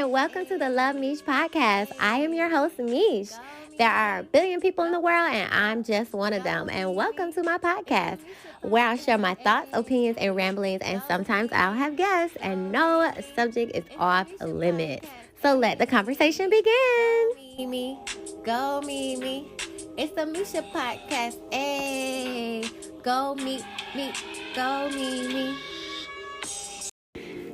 and welcome to the Luv MEESH Podcast. I am your host, Meesh. There are a billion people in the world, and I'm just one of them. And welcome to my podcast, where I'll share my thoughts, opinions, and ramblings, and sometimes I'll have guests, and no subject is off limits. So let the conversation begin. Mimi, go Mimi. It's the MEESH Podcast. Hey, go me, go Mimi.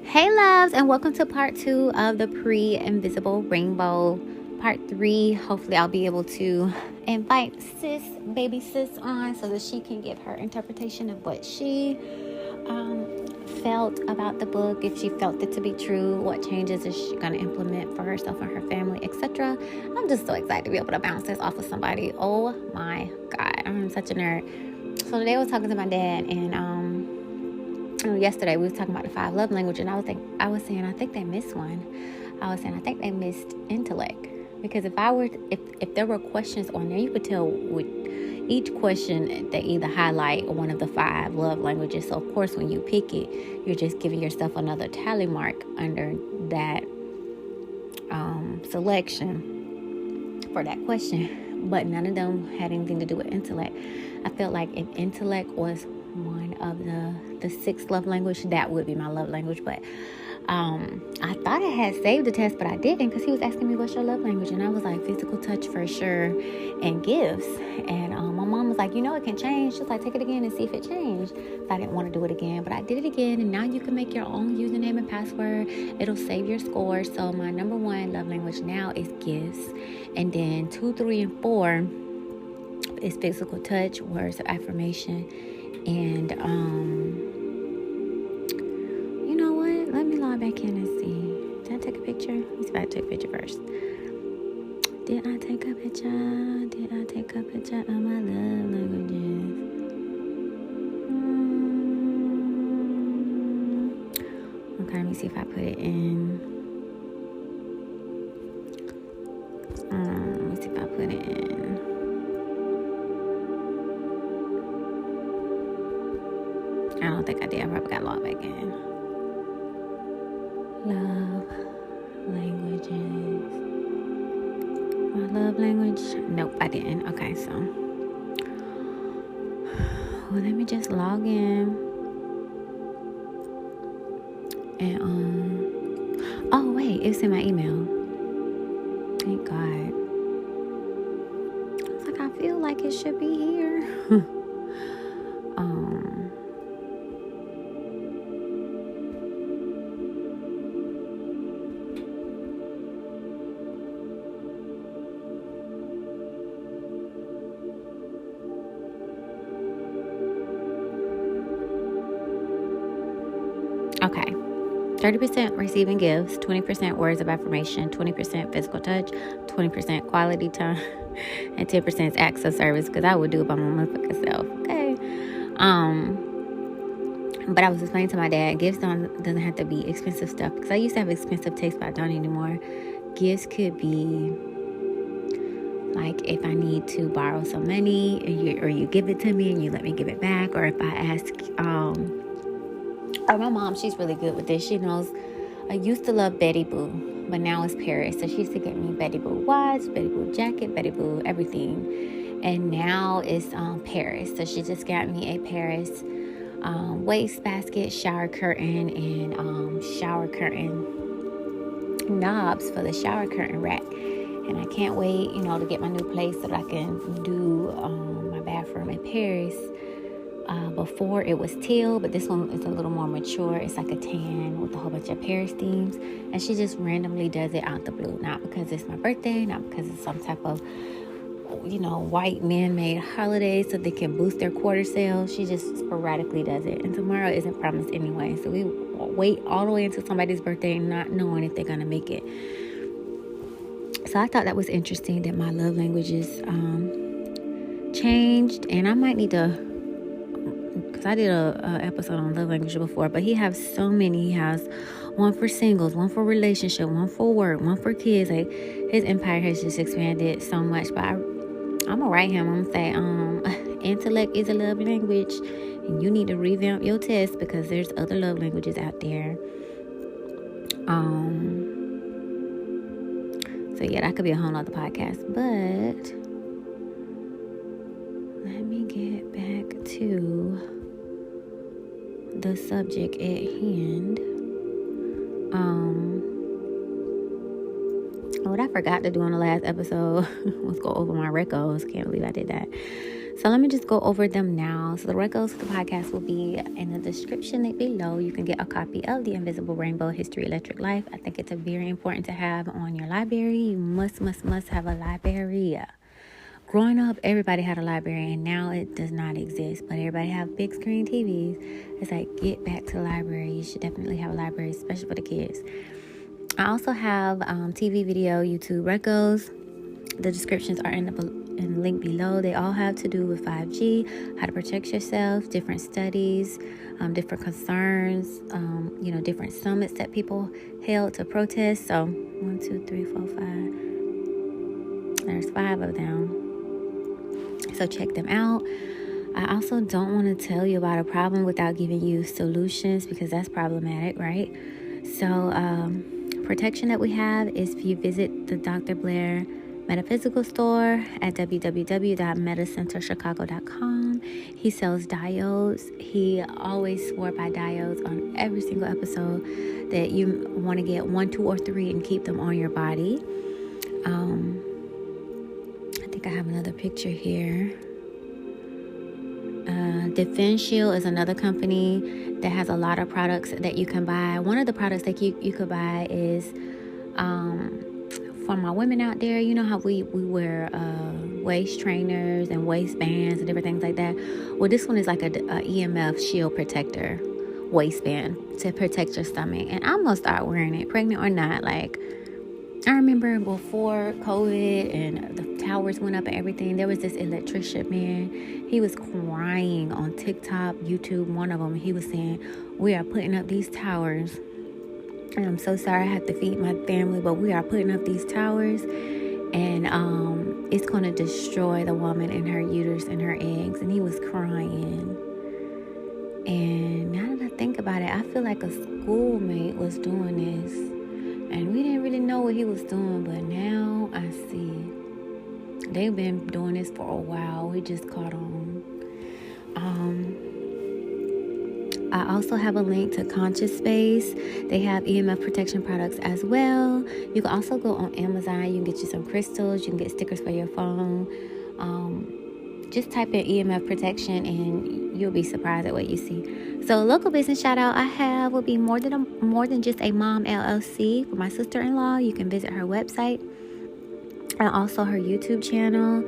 Hey loves, and welcome to part 2 of the pre-invisible rainbow. Part 3, hopefully I'll be able to invite baby sis on so that she can give her interpretation of what she felt about the book, if she felt it to be true, what changes is she going to implement for herself and her family, etc. I'm just so excited to be able to bounce this off of somebody. Oh my God, I'm such a nerd. So today I was talking to my dad, and yesterday we was talking about the 5 love languages, and I was saying I think they missed one. I was saying I think they missed intellect, because if there were questions on there, you could tell with each question they either highlight one of the 5 love languages. So of course when you pick it, you're just giving yourself another tally mark under that selection for that question. But none of them had anything to do with intellect. I felt like if intellect was one of the 6 love language, that would be my love language. But I thought I had saved the test, but I didn't, because he was asking me, what's your love language? And I was like, physical touch for sure, and gifts. And my mom was like, it can change. She's like, take it again and see if it changed. So I didn't want to do it again, but I did it again, and now you can make your own username and password. It'll save your score. So my number 1 love language now is gifts, and then 2, 3, and 4 is physical touch, words of affirmation, and you know what? Let me log back in and see. Did I take a picture? Let me see if I took a picture first. Did I take a picture? Did I take a picture of my love languages? Okay, let me see if I put it in. Let me see if I put it in. I don't think I did. I probably got logged back in. Love languages. My love language? Nope, I didn't. Okay, so. Well, let me just log in. And, oh, wait. It's in my email. Thank God. It's like, I feel like it should be here. Okay, 30% receiving gifts, 20% words of affirmation, 20% physical touch, 20% quality time, and 10% is acts of service, because I would do it by my motherfucking self. Okay. But I was explaining to my dad, gifts doesn't have to be expensive stuff, because I used to have expensive taste, but I don't anymore. Gifts could be like if I need to borrow some money, or you give it to me and you let me give it back, or if I ask, or my mom, she's really good with this. She knows I used to love Betty Boo, but now it's Paris. So she used to get me Betty Boo watch, Betty Boo jacket, Betty Boo everything. And now it's Paris. So she just got me a Paris waist basket, shower curtain, and shower curtain knobs for the shower curtain rack. And I can't wait, to get my new place so that I can do my bathroom in Paris. Before it was Ttyl, but this one is a little more mature. It's like a tan with a whole bunch of Paris themes, and she just randomly does it out the blue, not because it's my birthday, not because it's some type of white man-made holiday so they can boost their quarter sales. She just sporadically does it, and tomorrow isn't promised anyway, so we wait all the way until somebody's birthday, not knowing if they're gonna make it. So I thought that was interesting that my love languages changed, and I might need to, because I did a episode on love language before, but he has so many. He has one for singles, one for relationship, one for work, one for kids. Like, his empire has just expanded so much. But I'm gonna write him. I'm gonna say, intellect is a love language, and you need to revamp your test, because there's other love languages out there. So yeah, that could be a whole nother podcast. But let me get back to the subject at hand. What I forgot to do on the last episode was go over my recos. Can't believe I did that. So let me just go over them now. So the recos for the podcast will be in the description below. You can get a copy of The Invisible Rainbow History Electric Life. I think it's very important to have on your library. You must have a library. Growing up, everybody had a library, and now it does not exist. But everybody have big screen TVs. It's like, get back to the library. You should definitely have a library, especially for the kids. I also have TV, video, YouTube recos. The descriptions are in the link below. They all have to do with 5G, how to protect yourself, different studies, different concerns, different summits that people held to protest. So 1, 2, 3, 4, 5. There's 5 of them. So check them out. I also don't want to tell you about a problem without giving you solutions, because that's problematic, right? So protection that we have is if you visit the Dr. Blair Metaphysical store at www.metacenterchicago.com. He sells diodes. He always swore by diodes on every single episode that you want to get 1, 2, or 3 and keep them on your body. I think I have another picture here. Defense Shield is another company that has a lot of products that you can buy. One of the products that you could buy is for my women out there. You know how we wear waist trainers and waistbands and different things like that. Well, this one is like a EMF shield protector waistband to protect your stomach. And I'm gonna start wearing it, pregnant or not. Like, I remember before COVID and the towers went up and everything, there was this electrician man. He was crying on TikTok, YouTube, one of them. He was saying, we are putting up these towers. And I'm so sorry I have to feed my family, but we are putting up these towers. And it's going to destroy the woman and her uterus and her eggs. And he was crying. And now that I think about it, I feel like a schoolmate was doing this. And we didn't really know what he was doing, but now I see. They've been doing this for a while. We just caught on. I also have a link to Conscious Space. They have EMF protection products as well. You can also go on Amazon. You can get you some crystals. You can get stickers for your phone. Just type in EMF protection and you'll be surprised at what you see. So local business shout out I have will be more than just a mom LLC for my sister-in-law. You can visit her website and also her YouTube channel.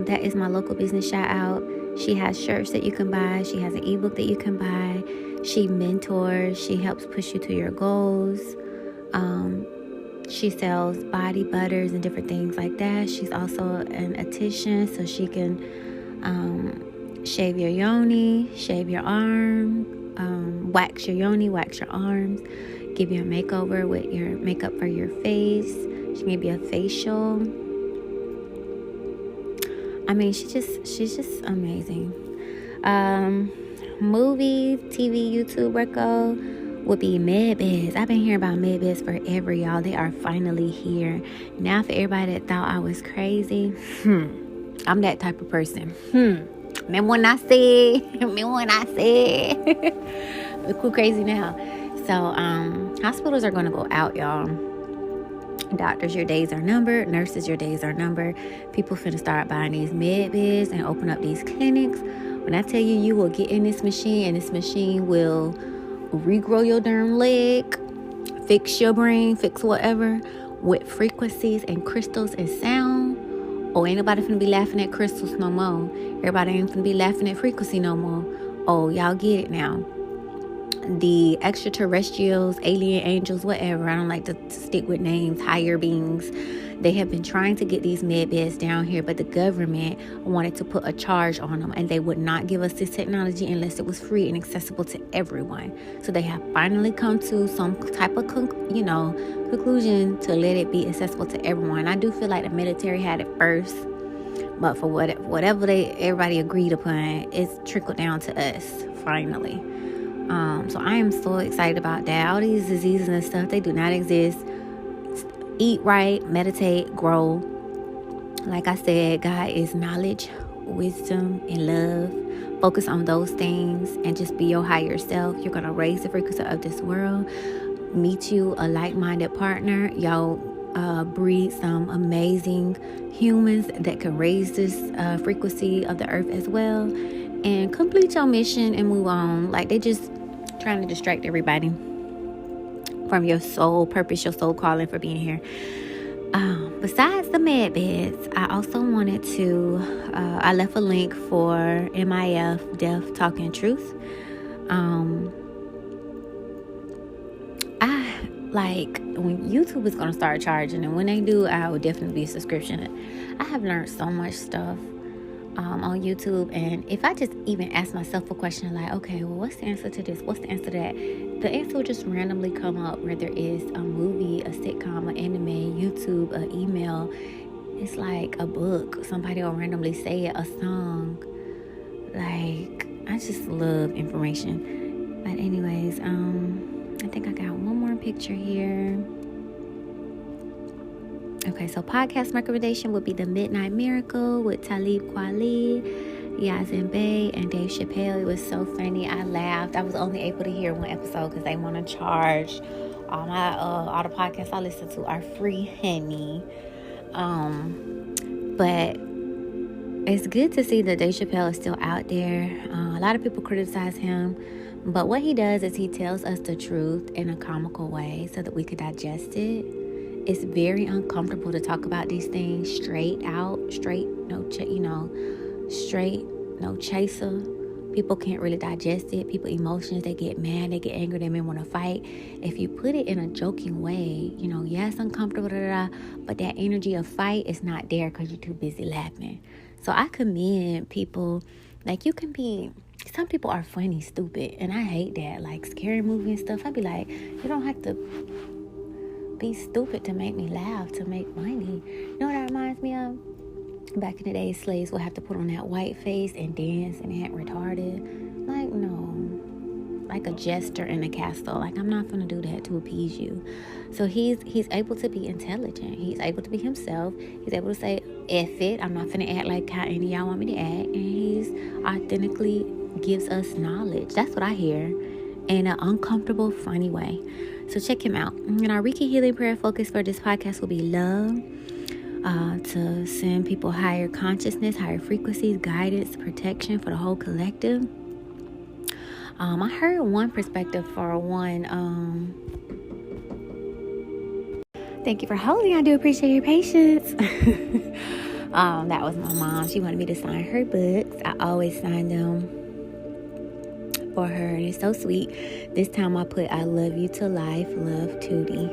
That is my local business shout out. She has shirts that you can buy. She has an ebook that you can buy. She mentors. She helps push you to your goals. She sells body butters and different things like that. She's also an esthetician, so she can shave your yoni, shave your arm, wax your yoni, wax your arms, give you a makeover with your makeup for your face. She can give you a facial. I mean, she's just amazing. Movies, TV, YouTube, reco would be MedBeds. I've been hearing about MedBeds forever, y'all. They are finally here. Now, for everybody that thought I was crazy, I'm that type of person. Remember when I said, look who crazy now. So, hospitals are going to go out, y'all. Doctors, your days are numbered. Nurses, your days are numbered. People finna start buying these MedBeds and open up these clinics. When I tell you, you will get in this machine and this machine will regrow your darn leg, fix your brain, fix whatever with frequencies and crystals and sound. Oh, ain't nobody finna be laughing at crystals no more. Everybody ain't finna be laughing at frequency no more. Oh, y'all get it now. The extraterrestrials, alien angels, whatever. I don't like to stick with names, higher beings. They have been trying to get these MedBeds down here, but the government wanted to put a charge on them, and they would not give us this technology unless it was free and accessible to everyone. So they have finally come to some type of conclusion to let it be accessible to everyone. I do feel like the military had it first, but for whatever everybody agreed upon, it's trickled down to us finally. So I am so excited about that. All these diseases and stuff, they do not exist. eat right, meditate, grow. Like I said, God is knowledge, wisdom, and love. Focus on those things and just be your higher self. You're going to raise the frequency of this world. Meet you a like-minded partner. Y'all breed some amazing humans that can raise this frequency of the earth as well. And complete your mission and move on. Like, they just trying to distract everybody from your soul purpose, your soul calling for being here. Besides the med beds, I also wanted to, I left a link for MIF, Deaf Talking Truth. I like when YouTube is going to start charging, and when they do, I will definitely be a subscription. I have learned so much stuff on YouTube, and if I just even ask myself a question like, okay, well, what's the answer to this? What's the answer to that? The answer will just randomly come up, whether it's a movie, a sitcom, an anime, YouTube, an email. It's like a book. Somebody will randomly say it, a song. Like, I just love information. But anyways, I think I got one more picture here. Okay, so podcast recommendation would be The Midnight Miracle with Talib Kweli, Yazin Bey, and Dave Chappelle. It was so funny. I laughed. I was only able to hear one episode because they want to charge. All the podcasts I listen to are free, honey. But it's good to see that Dave Chappelle is still out there. A lot of people criticize him, but what he does is he tells us the truth in a comical way so that we could digest it. It's very uncomfortable to talk about these things straight out, no chaser. People can't really digest it. People emotions, they get mad, they get angry, they may want to fight. If you put it in a joking way, yes, uncomfortable, but that energy of fight is not there because you're too busy laughing. So I commend people. Like, some people are funny, stupid, and I hate that. Like scary movie and stuff. I'd be like, you don't have to be stupid to make me laugh, to make money. You know what that reminds me of? Back in the day, slaves would have to put on that white face and dance and act retarded. Like, no. Like a jester in a castle. Like, I'm not going to do that to appease you. So he's able to be intelligent. He's able to be himself. He's able to say, F it. I'm not going to act like how any of y'all want me to act. And he's authentically gives us knowledge. That's what I hear. In an uncomfortable, funny way. So check him out. And our Reiki healing prayer focus for this podcast will be love. To send people higher consciousness, higher frequencies, guidance, protection for the whole collective. I heard one perspective for one. Thank you for holding. I do appreciate your patience. That was my mom. She wanted me to sign her books. I always sign them for her, and it's so sweet. This time I put I love you to life, love Ttyl.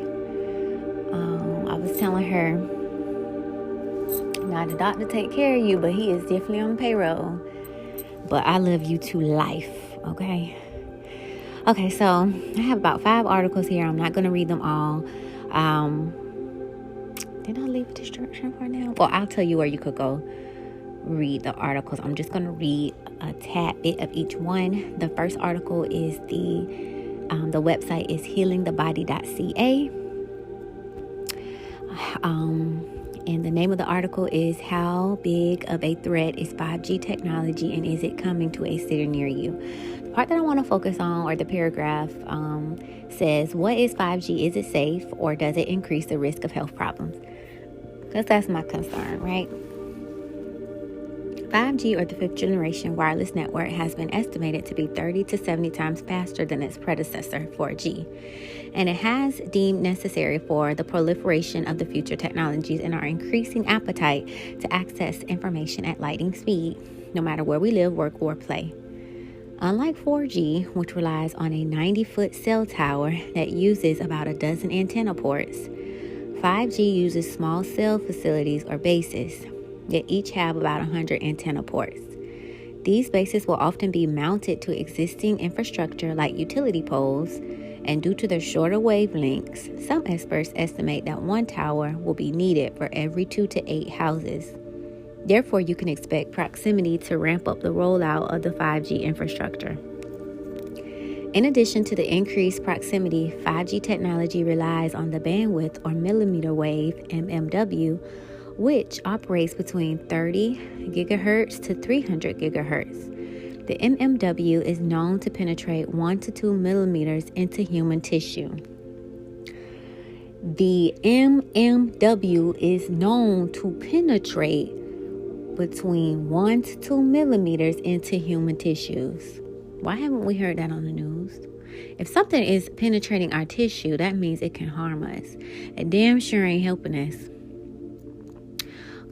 I was telling her, now the doctor take care of you, but he is definitely on the payroll. But I love you to life, okay? Okay, so I have about 5 articles here. I'm not going to read them all. Did I leave a distraction for now? Well, I'll tell you where you could go read the articles. I'm just going to read a tad bit of each one. The first article is the website is healingthebody.ca. And the name of the article is How Big of a Threat is 5G Technology, and is it coming to a city near you? The part that I want to focus on, or the paragraph, says, what is 5G? Is it safe, or does it increase the risk of health problems? Because that's my concern, right? 5G, or the 5th generation wireless network, has been estimated to be 30 to 70 times faster than its predecessor, 4G. And it has deemed necessary for the proliferation of the future technologies and our increasing appetite to access information at lightning speed, no matter where we live, work, or play. Unlike 4G, which relies on a 90-foot cell tower that uses about a dozen antenna ports, 5G uses small cell facilities or bases that each have about 100 antenna ports. These bases will often be mounted to existing infrastructure like utility poles, and due to their shorter wavelengths, some experts estimate that one tower will be needed for every 2 to 8 houses. Therefore, you can expect proximity to ramp up the rollout of the 5G infrastructure. In addition to the increased proximity, 5G technology relies on the bandwidth or millimeter wave, mmW, which operates between 30 gigahertz to 300 gigahertz. The mmW is known to penetrate 1 to 2 millimeters into human tissue. The mmW is known to penetrate between 1 to 2 millimeters into human tissues. Why haven't we heard that on the news? If something is penetrating our tissue, that means it can harm us. It damn sure ain't helping us.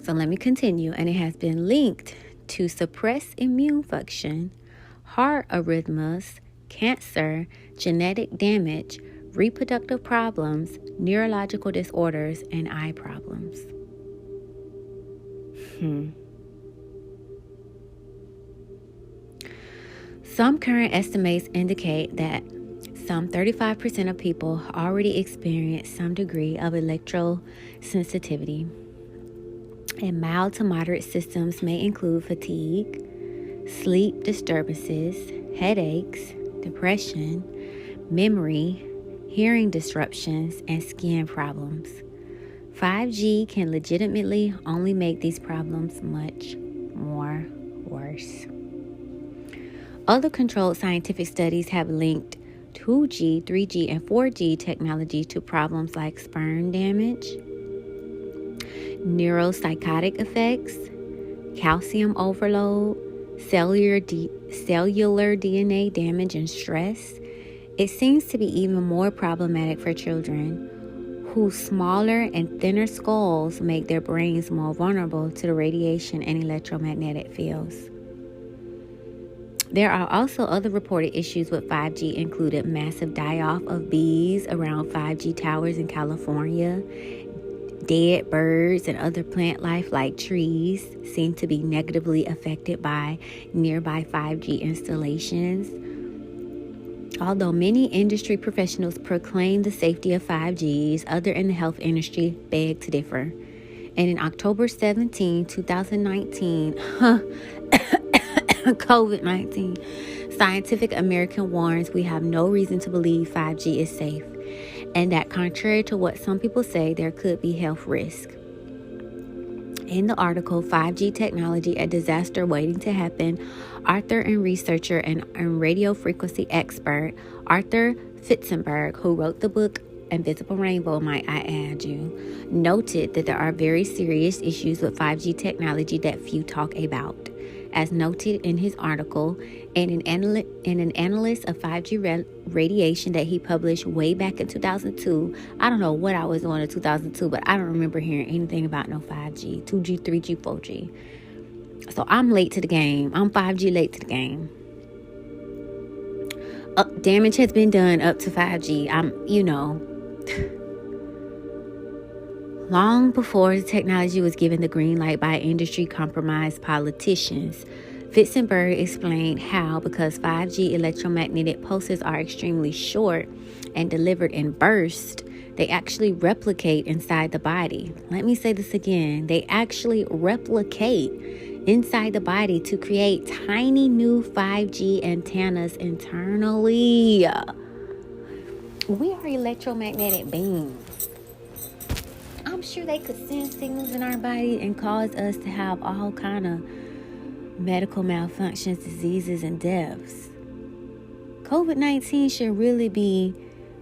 So let me continue. And it has been linked to suppress immune function, heart arrhythmias, cancer, genetic damage, reproductive problems, neurological disorders, and eye problems. Some current estimates indicate that some 35% of people already experience some degree of electrosensitivity, and mild to moderate symptoms may include fatigue, sleep disturbances, headaches, depression, memory, hearing disruptions, and skin problems. 5G can legitimately only make these problems much more worse. Other controlled scientific studies have linked 2G, 3G, and 4G technology to problems like sperm damage, neuropsychotic effects, calcium overload, cellular DNA damage, and stress. It seems to be even more problematic for children whose smaller and thinner skulls make their brains more vulnerable to the radiation and electromagnetic fields. There are also other reported issues with 5G, including massive die-off of bees around 5G towers in California. Dead birds and other plant life like trees seem to be negatively affected by nearby 5G installations. Although many industry professionals proclaim the safety of 5Gs, others in the health industry beg to differ. And in October 17, 2019, COVID-19, Scientific American warns we have no reason to believe 5G is safe, and that contrary to what some people say, there could be health risk. In the article, 5G Technology, a Disaster Waiting to Happen, author and researcher and radio frequency expert Arthur Firstenberg, who wrote the book Invisible Rainbow, might I add you, noted that there are very serious issues with 5G technology that few talk about. As noted in his article, and an analyst of 5G radiation that he published way back in 2002. I don't know what I was doing in 2002, but I don't remember hearing anything about no 5G, 2G, 3G, 4G. So I'm late to the game. I'm 5G late to the game. Damage has been done up to 5G. Long before the technology was given the green light by industry compromised politicians. Firstenberg explained how, because 5G electromagnetic pulses are extremely short and delivered in bursts, they actually replicate inside the body. Let me say this again. They actually replicate inside the body to create tiny new 5G antennas internally. We are electromagnetic beings. I'm sure they could send signals in our body and cause us to have all kind of medical malfunctions, diseases, and deaths. COVID-19 should really be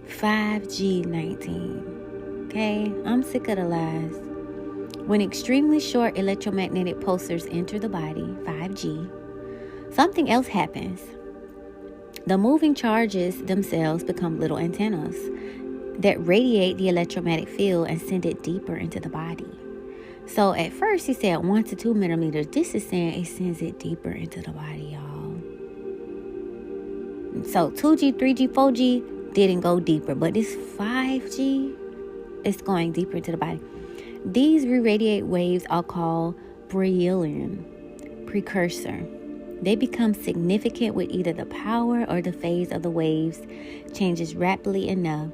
5G-19. Okay? I'm sick of the lies. When extremely short electromagnetic pulsars enter the body, 5G, something else happens. The moving charges themselves become little antennas that radiate the electromagnetic field and send it deeper into the body. So at first he said 1 to 2 millimeters. This is saying it sends it deeper into the body, y'all. So 2G, 3G, 4G didn't go deeper, but this 5G is going deeper into the body. These re-radiate waves are called Brownian precursor. They become significant with either the power or the phase of the waves changes rapidly enough.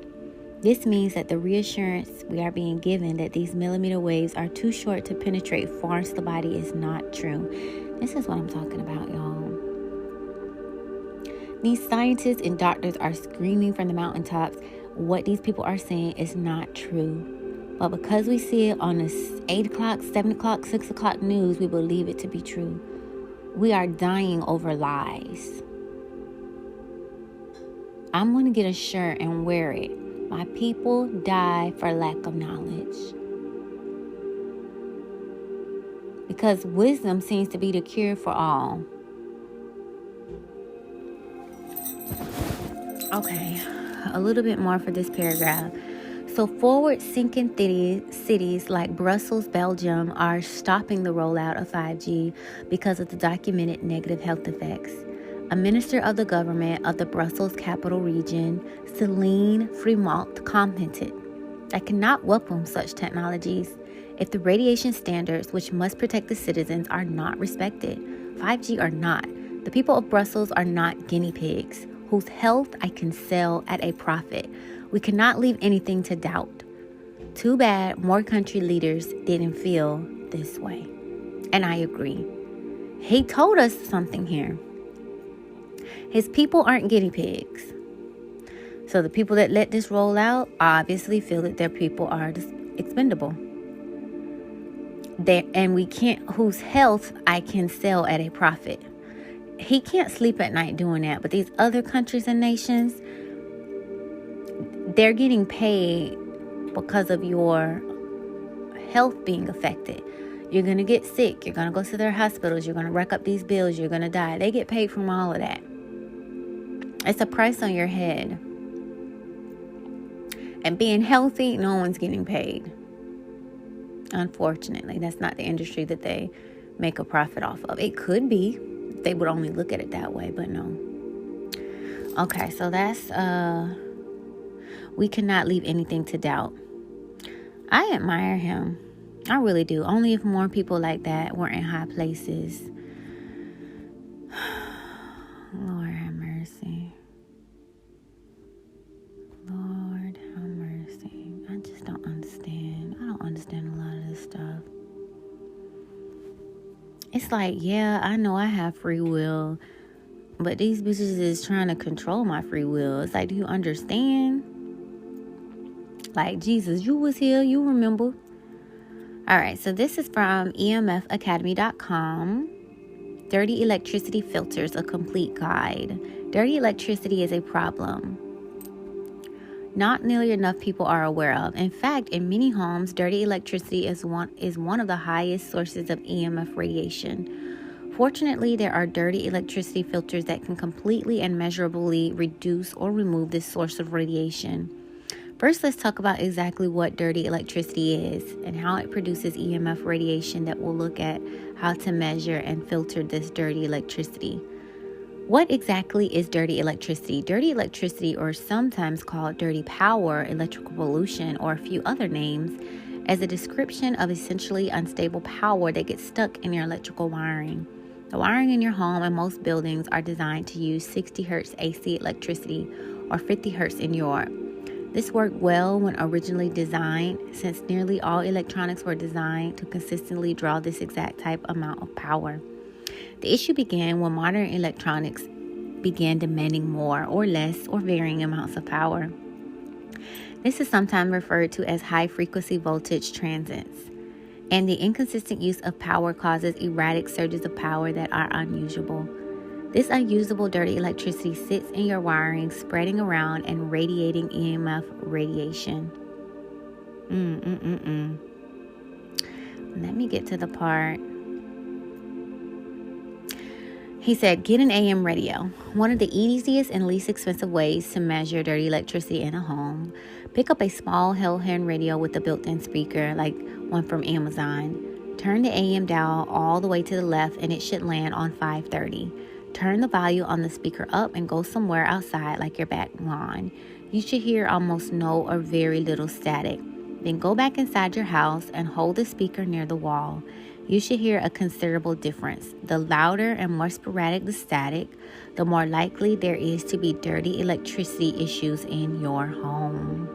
This means that the reassurance we are being given that these millimeter waves are too short to penetrate far into the body is not true. This is what I'm talking about, y'all. These scientists and doctors are screaming from the mountaintops what these people are saying is not true. But because we see it on the 8 o'clock, 7 o'clock, 6 o'clock news, we believe it to be true. We are dying over lies. I'm going to get a shirt and wear it. My people die for lack of knowledge. Because wisdom seems to be the cure for all. Okay, a little bit more for this paragraph. So forward-thinking cities like Brussels, Belgium are stopping the rollout of 5G because of the documented negative health effects. A minister of the government of the Brussels capital region, Céline Frémont, commented, "I cannot welcome such technologies if the radiation standards which must protect the citizens are not respected. 5G are not. The people of Brussels are not guinea pigs, whose health I can sell at a profit. We cannot leave anything to doubt." Too bad more country leaders didn't feel this way. And I agree. He told us something here. His people aren't guinea pigs. So the people that let this roll out obviously feel that their people are expendable. And we can't, whose health I can sell at a profit. He can't sleep at night doing that. But these other countries and nations, they're getting paid because of your health being affected. You're going to get sick. You're going to go to their hospitals. You're going to rack up these bills. You're going to die. They get paid from all of that. It's a price on your head. And being healthy, no one's getting paid. Unfortunately, that's not the industry that they make a profit off of. It could be. They would only look at it that way, but no. Okay, so that's, we cannot leave anything to doubt. I admire him. I really do. Only if more people like that were in high places. Lord have mercy. Lord have mercy. I just don't understand. I don't understand a lot of this stuff. It's like, yeah, I know I have free will, but these bitches is trying to control my free will. It's like, do you understand? Like, Jesus, you was here, you remember. All right, so this is from emfacademy.com. Dirty Electricity Filters, a complete guide. Dirty electricity is a problem not nearly enough people are aware of. In fact, in many homes, dirty electricity is one of the highest sources of EMF radiation. Fortunately, there are dirty electricity filters that can completely and measurably reduce or remove this source of radiation. First, let's talk about exactly what dirty electricity is and how it produces EMF radiation that we'll look at how to measure and filter this dirty electricity. What exactly is dirty electricity? Dirty electricity, or sometimes called dirty power, electrical pollution, or a few other names, is a description of essentially unstable power that gets stuck in your electrical wiring. The wiring in your home and most buildings are designed to use 60 Hz AC electricity, or 50 Hz in Europe. This worked well when originally designed, since nearly all electronics were designed to consistently draw this exact type amount of power. The issue began when modern electronics began demanding more or less or varying amounts of power. This is sometimes referred to as high-frequency voltage transients, and the inconsistent use of power causes erratic surges of power that are unusable. This unusable dirty electricity sits in your wiring, spreading around and radiating EMF radiation. Let me get to the part. He said, get an AM radio. One of the easiest and least expensive ways to measure dirty electricity in a home. Pick up a small Hellhand radio with a built-in speaker, like one from Amazon. Turn the AM dial all the way to the left and it should land on 530. Turn the volume on the speaker up and go somewhere outside, like your back lawn. You should hear almost no or very little static. Then go back inside your house and hold the speaker near the wall. You should hear a considerable difference. The louder and more sporadic the static, the more likely there is to be dirty electricity issues in your home.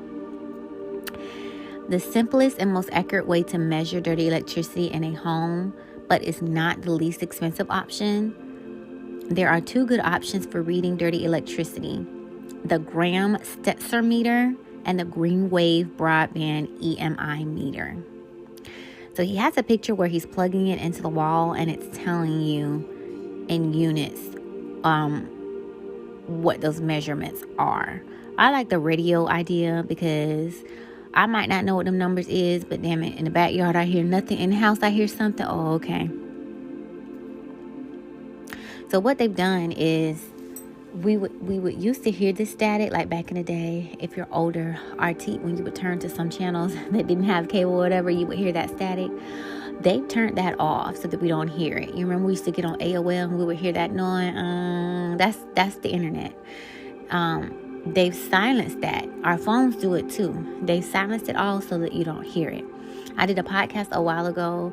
The simplest and most accurate way to measure dirty electricity in a home, but is not the least expensive option, There are 2 good options for reading dirty electricity: the Graham Stetzer meter and the Green Wave broadband EMI meter. So he has a picture where he's plugging it into the wall and it's telling you in units what those measurements are. I like the radio idea because I might not know what them numbers is, but damn it, in the backyard I hear nothing. In the house I hear something. Oh, okay. So what they've done is we would used to hear this static, like back in the day. If you're older, RT, when you would turn to some channels that didn't have cable or whatever, you would hear that static. They've turned that off so that we don't hear it. You remember we used to get on AOL and we would hear that noise? That's the internet. They've silenced that. Our phones do it too. They've silenced it all so that you don't hear it. I did a podcast a while ago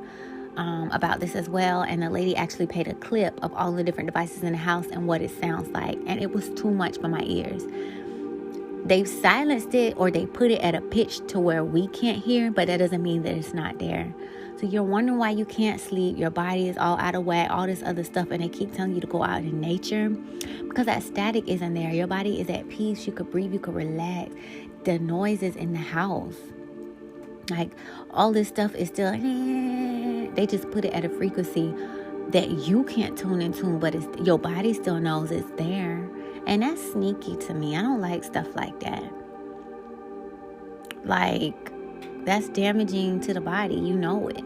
about this as well, and the lady actually played a clip of all the different devices in the house and what it sounds like, and it was too much for my ears. They've silenced it, or they put it at a pitch to where we can't hear, but that doesn't mean that it's not there. So you're wondering why you can't sleep, your body is all out of whack, all this other stuff, and they keep telling you to go out in nature because that static isn't there. Your body is at peace. You could breathe, you could relax. The noise is in the house. Like, all this stuff is still, they just put it at a frequency that you can't tune into, but your body still knows it's there. And that's sneaky to me. I don't like stuff like that. Like, that's damaging to the body. You know it.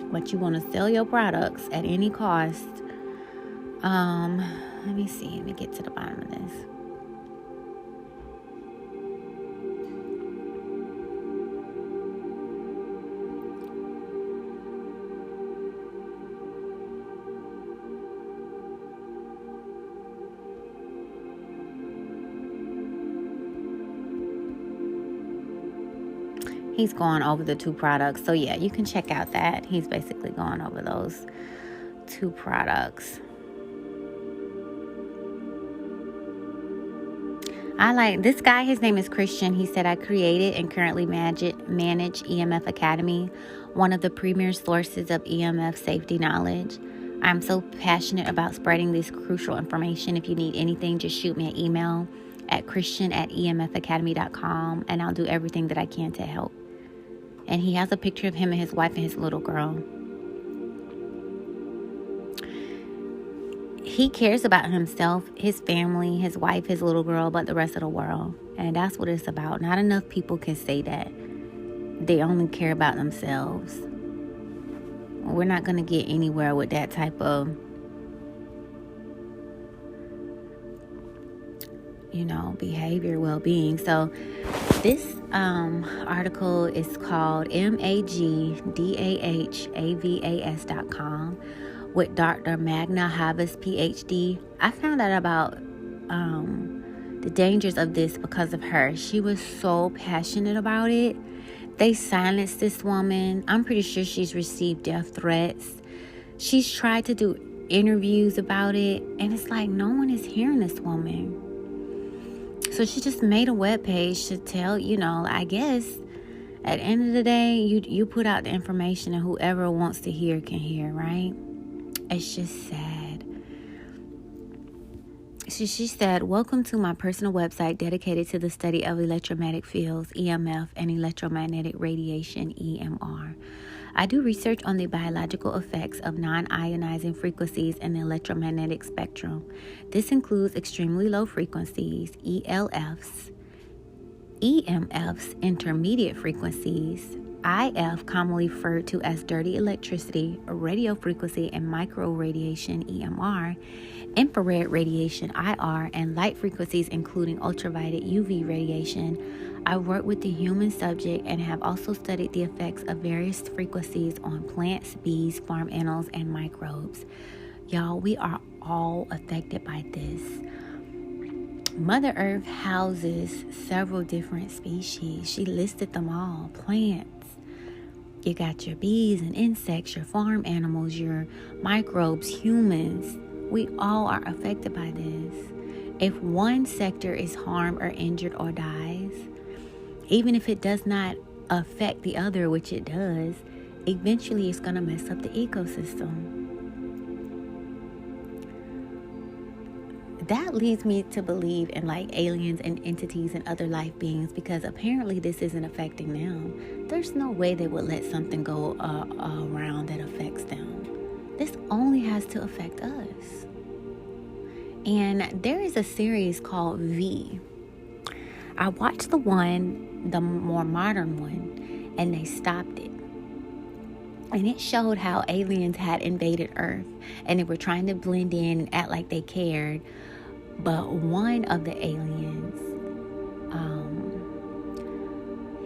But you want to sell your products at any cost. Let me see. Let me get to the bottom of this. He's going over the 2 products. So yeah, you can check out that. He's basically going over those 2 products. I like this guy. His name is Christian. He said, I created and currently manage EMF Academy, one of the premier sources of EMF safety knowledge. I'm so passionate about spreading this crucial information. If you need anything, just shoot me an email at christian@emfacademy.com, and I'll do everything that I can to help. And he has a picture of him and his wife and his little girl. He cares about himself, his family, his wife, his little girl, but the rest of the world. And that's what it's about. Not enough people can say that. They only care about themselves. We're not going to get anywhere with that type of, behavior, well-being. So this article is called MAGDAHAVAS.com with Dr. Magna Havas, PhD. I found out about the dangers of this because of her. She was so passionate about it. They silenced this woman. I'm pretty sure she's received death threats. She's tried to do interviews about it, and it's like no one is hearing this woman. So she just made a webpage to tell, I guess at the end of the day, you put out the information and whoever wants to hear can hear, right? It's just sad. She said, welcome to my personal website dedicated to the study of electromagnetic fields, EMF, and electromagnetic radiation, EMR. I do research on the biological effects of non-ionizing frequencies in the electromagnetic spectrum. This includes extremely low frequencies, ELFs, EMFs, intermediate frequencies, IF, commonly referred to as dirty electricity, radio frequency and micro radiation, EMR, infrared radiation, IR, and light frequencies including ultraviolet UV radiation. I work with the human subject and have also studied the effects of various frequencies on plants, bees, farm animals, and microbes. Y'all, we are all affected by this. Mother Earth houses several different species. She listed them all. Plants. You got your bees and insects, your farm animals, your microbes, humans. We all are affected by this. If one sector is harmed or injured or dies, even if it does not affect the other, which it does, eventually it's going to mess up the ecosystem. that leads me to believe in like aliens and entities and other life beings, because apparently this isn't affecting them. There's no way they would let something go around that affects them. This only has to affect us. And there is a series called V. I watched the more modern one, and they stopped it. And it showed how aliens had invaded Earth, and they were trying to blend in and act like they cared. But one of the aliens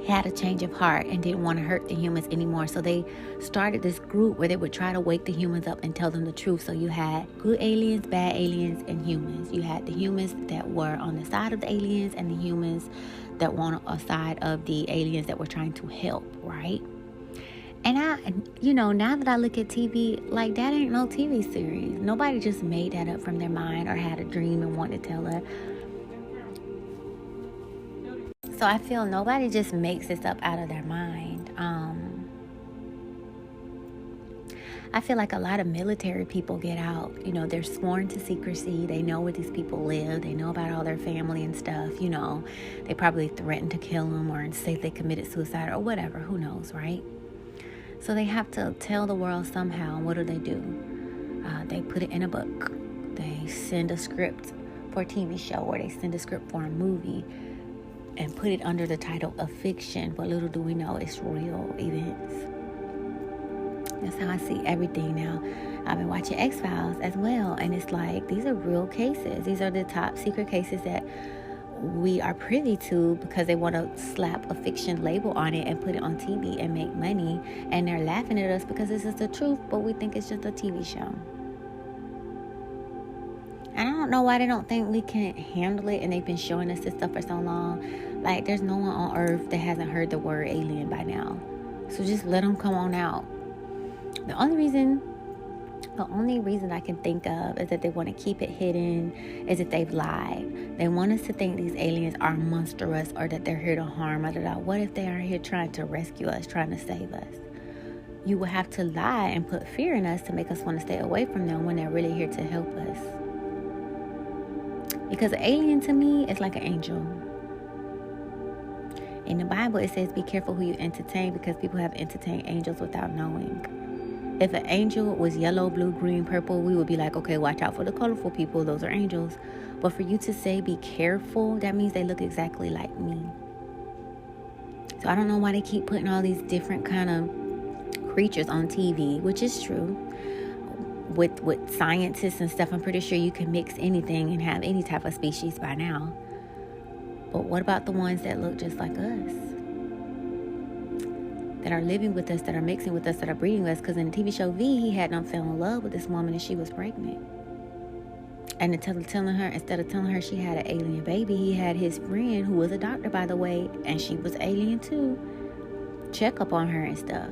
had a change of heart and didn't want to hurt the humans anymore. So they started this group where they would try to wake the humans up and tell them the truth. So you had good aliens, bad aliens, and humans. You had the humans that were on the side of the aliens and the humans that were on the side of the aliens that were trying to help, right? And now that I look at TV, like, that ain't no TV series. Nobody just made that up from their mind or had a dream and wanted to tell it. So I feel nobody just makes this up out of their mind. I feel like a lot of military people get out. They're sworn to secrecy. They know where these people live. They know about all their family and stuff. They probably threatened to kill them or say they committed suicide or whatever. Who knows, right? So they have to tell the world somehow. What do? They put it in a book. They send a script for a TV show, or they send a script for a movie and put it under the title of fiction. But little do we know, it's real events. That's how I see everything now. I've been watching X-Files as well, and it's like, these are real cases. These are the top secret cases that we are privy to, because they want to slap a fiction label on it and put it on TV and make money, and they're laughing at us because this is the truth, but we think it's just a TV show. And I don't know why they don't think we can handle it, and they've been showing us this stuff for so long. Like, there's no one on earth that hasn't heard the word alien by now. So just let them come on out. The only reason I can think of is that they want to keep it hidden, is that they've lied. They want us to think these aliens are monstrous, or that they're here to harm us. What if they are here trying to rescue us, trying to save us? You will have to lie and put fear in us to make us want to stay away from them when they're really here to help us. Because an alien to me is like an angel. In the Bible, it says, be careful who you entertain, because people have entertained angels without knowing. If an angel was yellow, blue, green, purple, we would be like, okay, watch out for the colorful people. Those are angels. But for you to say be careful, that means they look exactly like me. So I don't know why they keep putting all these different kind of creatures on TV, which is true. With scientists and stuff, I'm pretty sure you can mix anything and have any type of species by now. But what about the ones that look just like us? That are living with us, that are mixing with us, that are breeding with us? Because in the TV show V, he had them fell in love with this woman and she was pregnant. And instead of telling her she had an alien baby, he had his friend, who was a doctor, by the way, and she was alien too, check up on her and stuff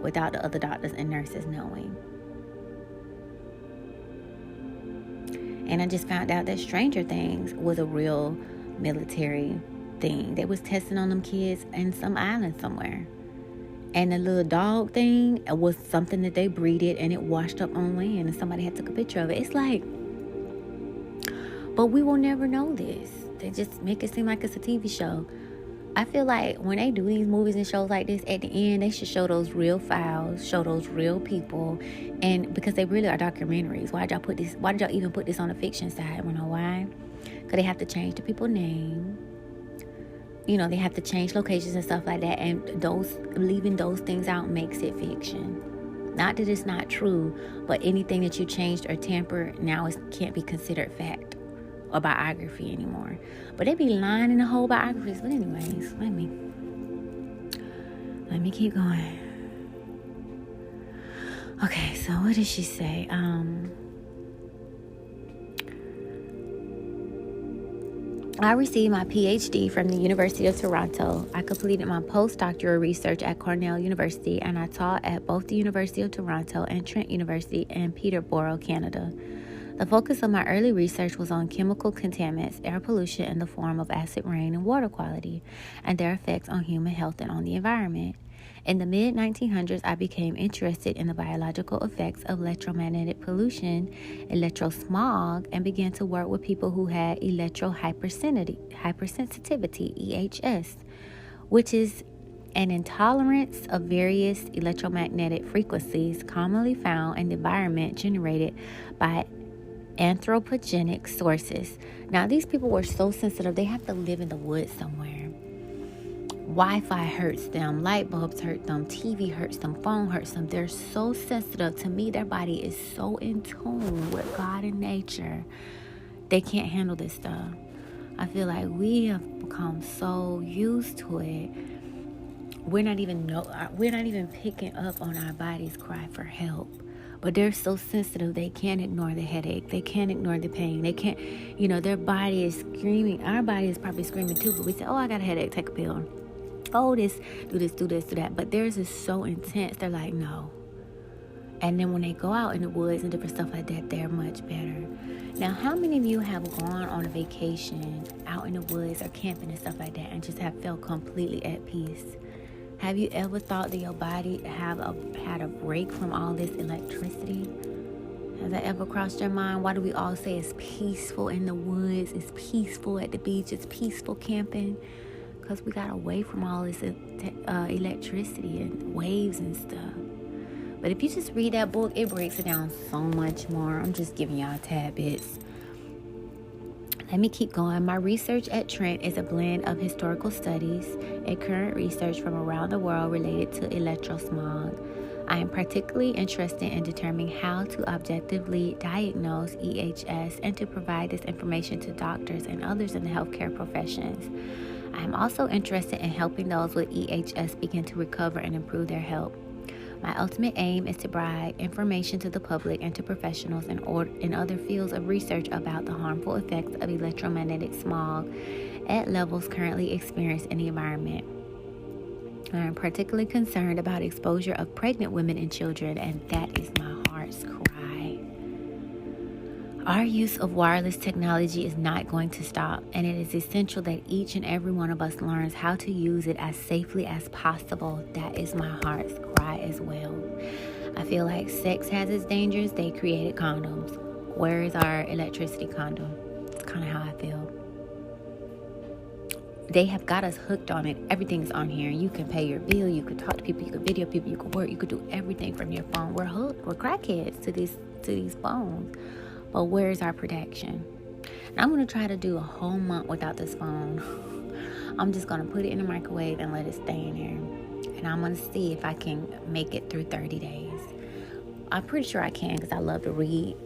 without the other doctors and nurses knowing. And I just found out that Stranger Things was a real military thing. They was testing on them kids in some island somewhere. And the little dog thing was something that they breeded, and it washed up on land, and somebody had took a picture of it. It's like, but we will never know this. They just make it seem like it's a TV show. I feel like when they do these movies and shows like this, at the end, they should show those real files, show those real people. And because they really are documentaries. Why did y'all even put this on the fiction side? You know why? Because they have to change the people's name. They have to change locations and stuff like that. And leaving those things out makes it fiction. Not that it's not true, but anything that you changed or tampered, now it can't be considered fact or biography anymore. But they be lying in the whole biographies. But anyways, let me keep going. Okay, so what did she say? I received my PhD from the University of Toronto. I completed my postdoctoral research at Cornell University, and I taught at both the University of Toronto and Trent University in Peterborough, Canada. The focus of my early research was on chemical contaminants, air pollution in the form of acid rain and water quality, and their effects on human health and on the environment. In the mid-1900s, I became interested in the biological effects of electromagnetic pollution, electrosmog, and began to work with people who had electrohypersensitivity, EHS, which is an intolerance of various electromagnetic frequencies commonly found in the environment generated by anthropogenic sources. Now, these people were so sensitive, they have to live in the woods somewhere. Wi-Fi hurts them, light bulbs hurt them, TV hurts them, phone hurts them. They're so sensitive. To me, their body is so in tune with God and nature. They can't handle this stuff. I feel like we have become so used to it. We're not even picking up on our body's cry for help. But they're so sensitive, they can't ignore the headache. They can't ignore the pain. They can't, their body is screaming. Our body is probably screaming too, but we say, oh, I got a headache, take a pill. Oh, do that. But theirs is so intense, they're like, no. And then when they go out in the woods and different stuff like that, they're much better. Now, how many of you have gone on a vacation out in the woods or camping and stuff like that and just have felt completely at peace? Have you ever thought that your body had a break from all this electricity? Has that ever crossed your mind? Why do we all say it's peaceful in the woods, it's peaceful at the beach, it's peaceful camping? Because we got away from all this electricity and waves and stuff. But if you just read that book, it breaks it down so much more. I'm just giving y'all tad bits. Let me keep going. My research at Trent is a blend of historical studies and current research from around the world related to electrosmog. I am particularly interested in determining how to objectively diagnose EHS and to provide this information to doctors and others in the healthcare professions. I am also interested in helping those with EHS begin to recover and improve their health. My ultimate aim is to provide information to the public and to professionals in other fields of research about the harmful effects of electromagnetic smog at levels currently experienced in the environment. I am particularly concerned about exposure of pregnant women and children, and that is my heart's cry. Our use of wireless technology is not going to stop, and it is essential that each and every one of us learns how to use it as safely as possible. That is my heart's cry as well. I feel like sex has its dangers. They created condoms. Where is our electricity condom? It's kind of how I feel. They have got us hooked on it. Everything's on here. You can pay your bill. You can talk to people. You can video people. You can work. You can do everything from your phone. We're hooked. We're crackheads to these phones. But where's our protection? And I'm going to try to do a whole month without this phone. I'm just going to put it in the microwave and let it stay in there. And I'm going to see if I can make it through 30 days. I'm pretty sure I can because I love to read.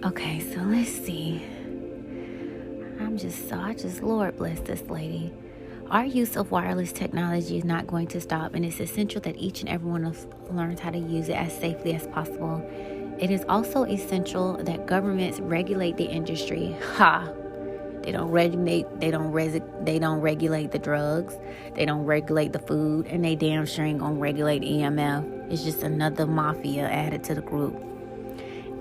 Okay, so let's see. Lord bless this lady. Our use of wireless technology is not going to stop, and it's essential that each and every one of us learns how to use it as safely as possible. It is also essential that governments regulate the industry. They don't regulate the drugs, they don't regulate the food, and they damn sure ain't gonna regulate EMF. It's just another mafia added to the group.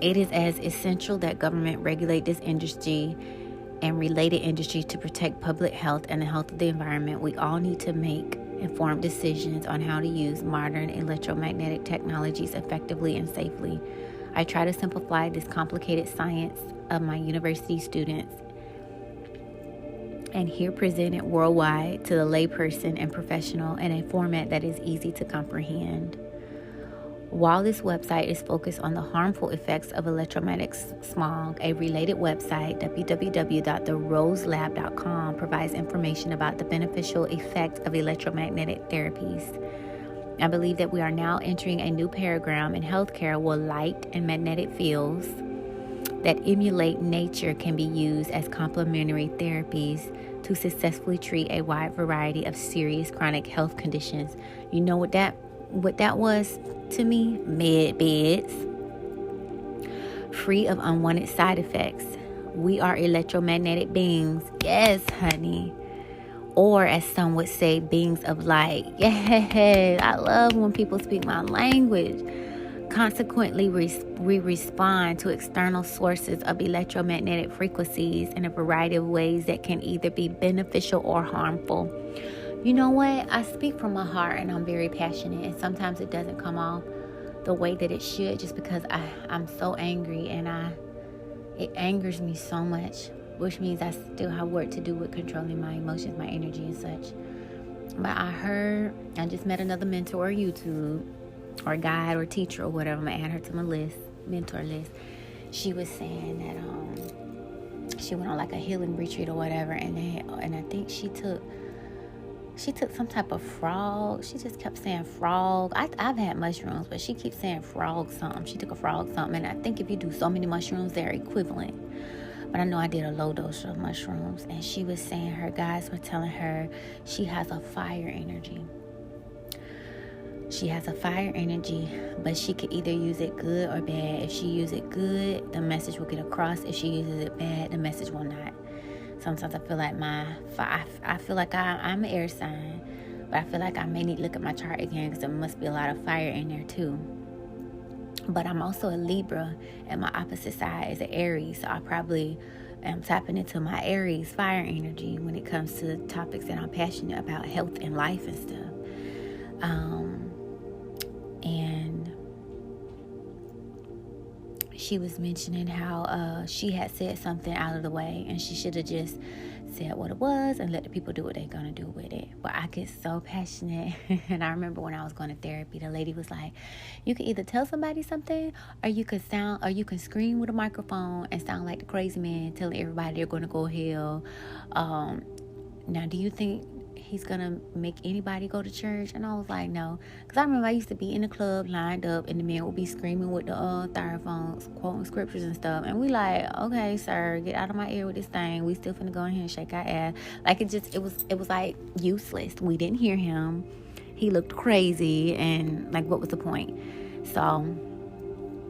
It is as essential that government regulate this industry and related industries to protect public health and the health of the environment. We all need to make informed decisions on how to use modern electromagnetic technologies effectively and safely. I try to simplify this complicated science of my university students and here present it worldwide to the layperson and professional in a format that is easy to comprehend. While this website is focused on the harmful effects of electromagnetic smog, a related website, www.theroselab.com, provides information about the beneficial effects of electromagnetic therapies. I believe that we are now entering a new paradigm in healthcare where light and magnetic fields that emulate nature can be used as complementary therapies to successfully treat a wide variety of serious chronic health conditions. You know what that was to me? Med beds, free of unwanted side effects. We are electromagnetic beings. Yes, honey. Or as some would say, beings of light. Yes, I love when people speak my language. Consequently, we respond to external sources of electromagnetic frequencies in a variety of ways that can either be beneficial or harmful. You know what? I speak from my heart, and I'm very passionate, and sometimes it doesn't come off the way that it should, just because I'm so angry, and it angers me so much, which means I still have work to do with controlling my emotions, my energy, and such. But I just met another mentor on YouTube, or guide, or teacher, or whatever. I'm gonna add her to my mentor list. She was saying that she went on like a healing retreat or whatever, and I think she took some type of frog. She just kept saying frog. I've had mushrooms, but she keeps saying frog something. She took a frog something, and I think if you do so many mushrooms, they're equivalent. But I know I did a low dose of mushrooms, and she was saying her guides were telling her she has a fire energy. She has a fire energy, but she could either use it good or bad. If she uses it good, the message will get across. If she uses it bad, the message will not. Sometimes I feel like I'm an air sign, but I feel like I may need to look at my chart again, because there must be a lot of fire in there too. But I'm also a Libra, and my opposite side is an Aries, so I probably am tapping into my Aries fire energy when it comes to topics that I'm passionate about, health and life and stuff. And she was mentioning how she had said something out of the way, and she should have just said what it was and let the people do what they're gonna do with it. But I get so passionate. And I remember when I was going to therapy, the lady was like, you can either tell somebody something, or you can scream with a microphone and sound like the crazy man telling everybody they're gonna go hell. Now, do you think he's gonna make anybody go to church? And I was like, no. Because I remember I used to be in the club lined up, and the man would be screaming with the styrofoams, quoting scriptures and stuff, and we like, okay, sir, get out of my ear with this thing. We still finna go in here and shake our ass. Like, it was like useless. We didn't hear him. He looked crazy, and like, what was the point? So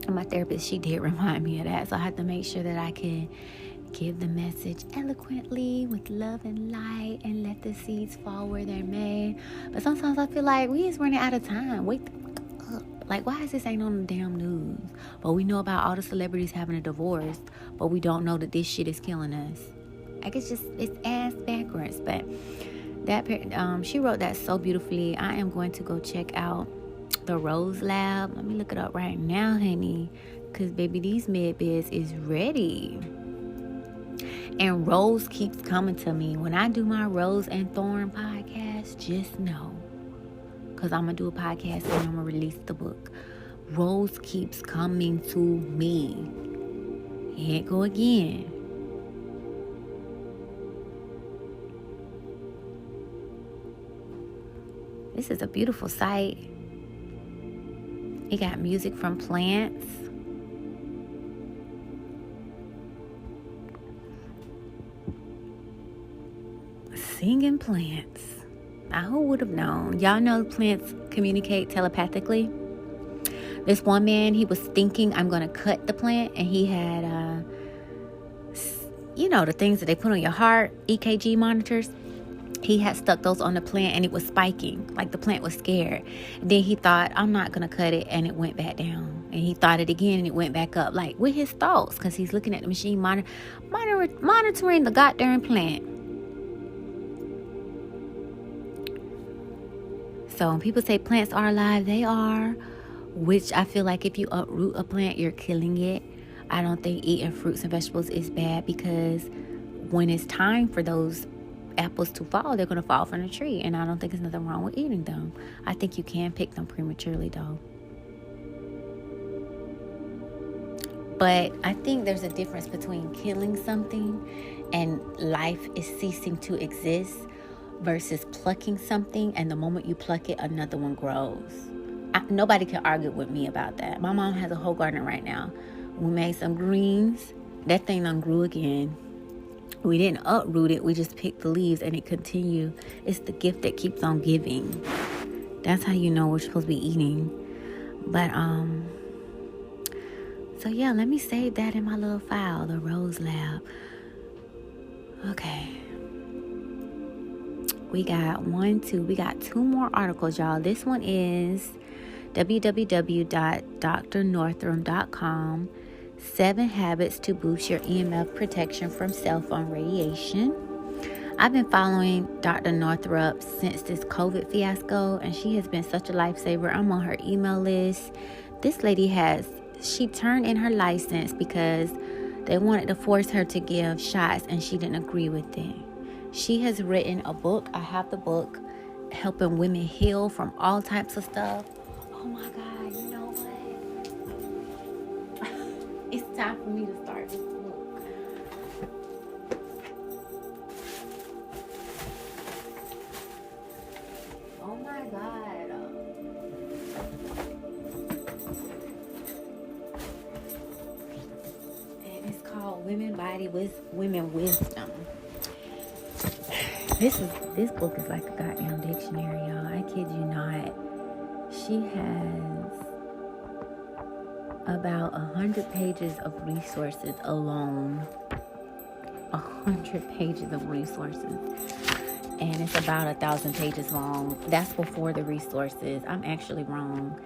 my therapist, she did remind me of that, so I had to make sure that I can give the message eloquently with love and light, and let the seeds fall where they're made. But sometimes I feel like we just running out of time. Wake the fuck up. Like, why is this ain't on the damn news? But we know about all the celebrities having a divorce, but we don't know that this shit is killing us. Like, it's ass backwards. But that she wrote that so beautifully. I am going to go check out the Rose Lab. Let me look it up right now, honey, because baby, these med beds is ready. And Rose keeps coming to me. When I do my Rose and Thorn podcast, just know, because I'm going to do a podcast and I'm going to release the book. Rose keeps coming to me. Here it go again. This is a beautiful site. It got music from plants. Singing plants. Now, who would have known? Y'all know plants communicate telepathically. This one man, he was thinking, I'm going to cut the plant, and he had, the things that they put on your heart, EKG monitors. He had stuck those on the plant, and it was spiking, like the plant was scared. And then he thought, I'm not going to cut it, and it went back down. And he thought it again, and it went back up, like with his thoughts, because he's looking at the machine, monitoring the goddamn plant. So when people say plants are alive, they are, which I feel like if you uproot a plant, you're killing it. I don't think eating fruits and vegetables is bad, because when it's time for those apples to fall, they're going to fall from the tree. And I don't think there's nothing wrong with eating them. I think you can pick them prematurely, though. But I think there's a difference between killing something and life is ceasing to exist, versus plucking something, and the moment you pluck it, another one grows. Nobody can argue with me about that. My mom has a whole garden right now. We made some greens. That thing done grew again. We didn't uproot it. We just picked the leaves, and it continued. It's the gift that keeps on giving. That's how you know we're supposed to be eating. But so yeah, let me save that in my little file, the Rose Lab. Okay. We got two more articles, y'all. This one is www.drnorthram.com. 7 habits to boost your EMF protection from cell phone radiation. I've been following Dr. Northrup since this COVID fiasco, and she has been such a lifesaver. I'm on her email list. This lady she turned in her license because they wanted to force her to give shots, and she didn't agree with it. She has written a book. I have the book, helping women heal from all types of stuff. Oh my God, you know what? It's time for me to start this book. Oh my God. And it's called Women Wisdom. This book is like a goddamn dictionary, y'all. I kid you not. She has about 100 pages of resources alone. 100 pages of resources. And it's about 1,000 pages long. That's before the resources. I'm actually wrong.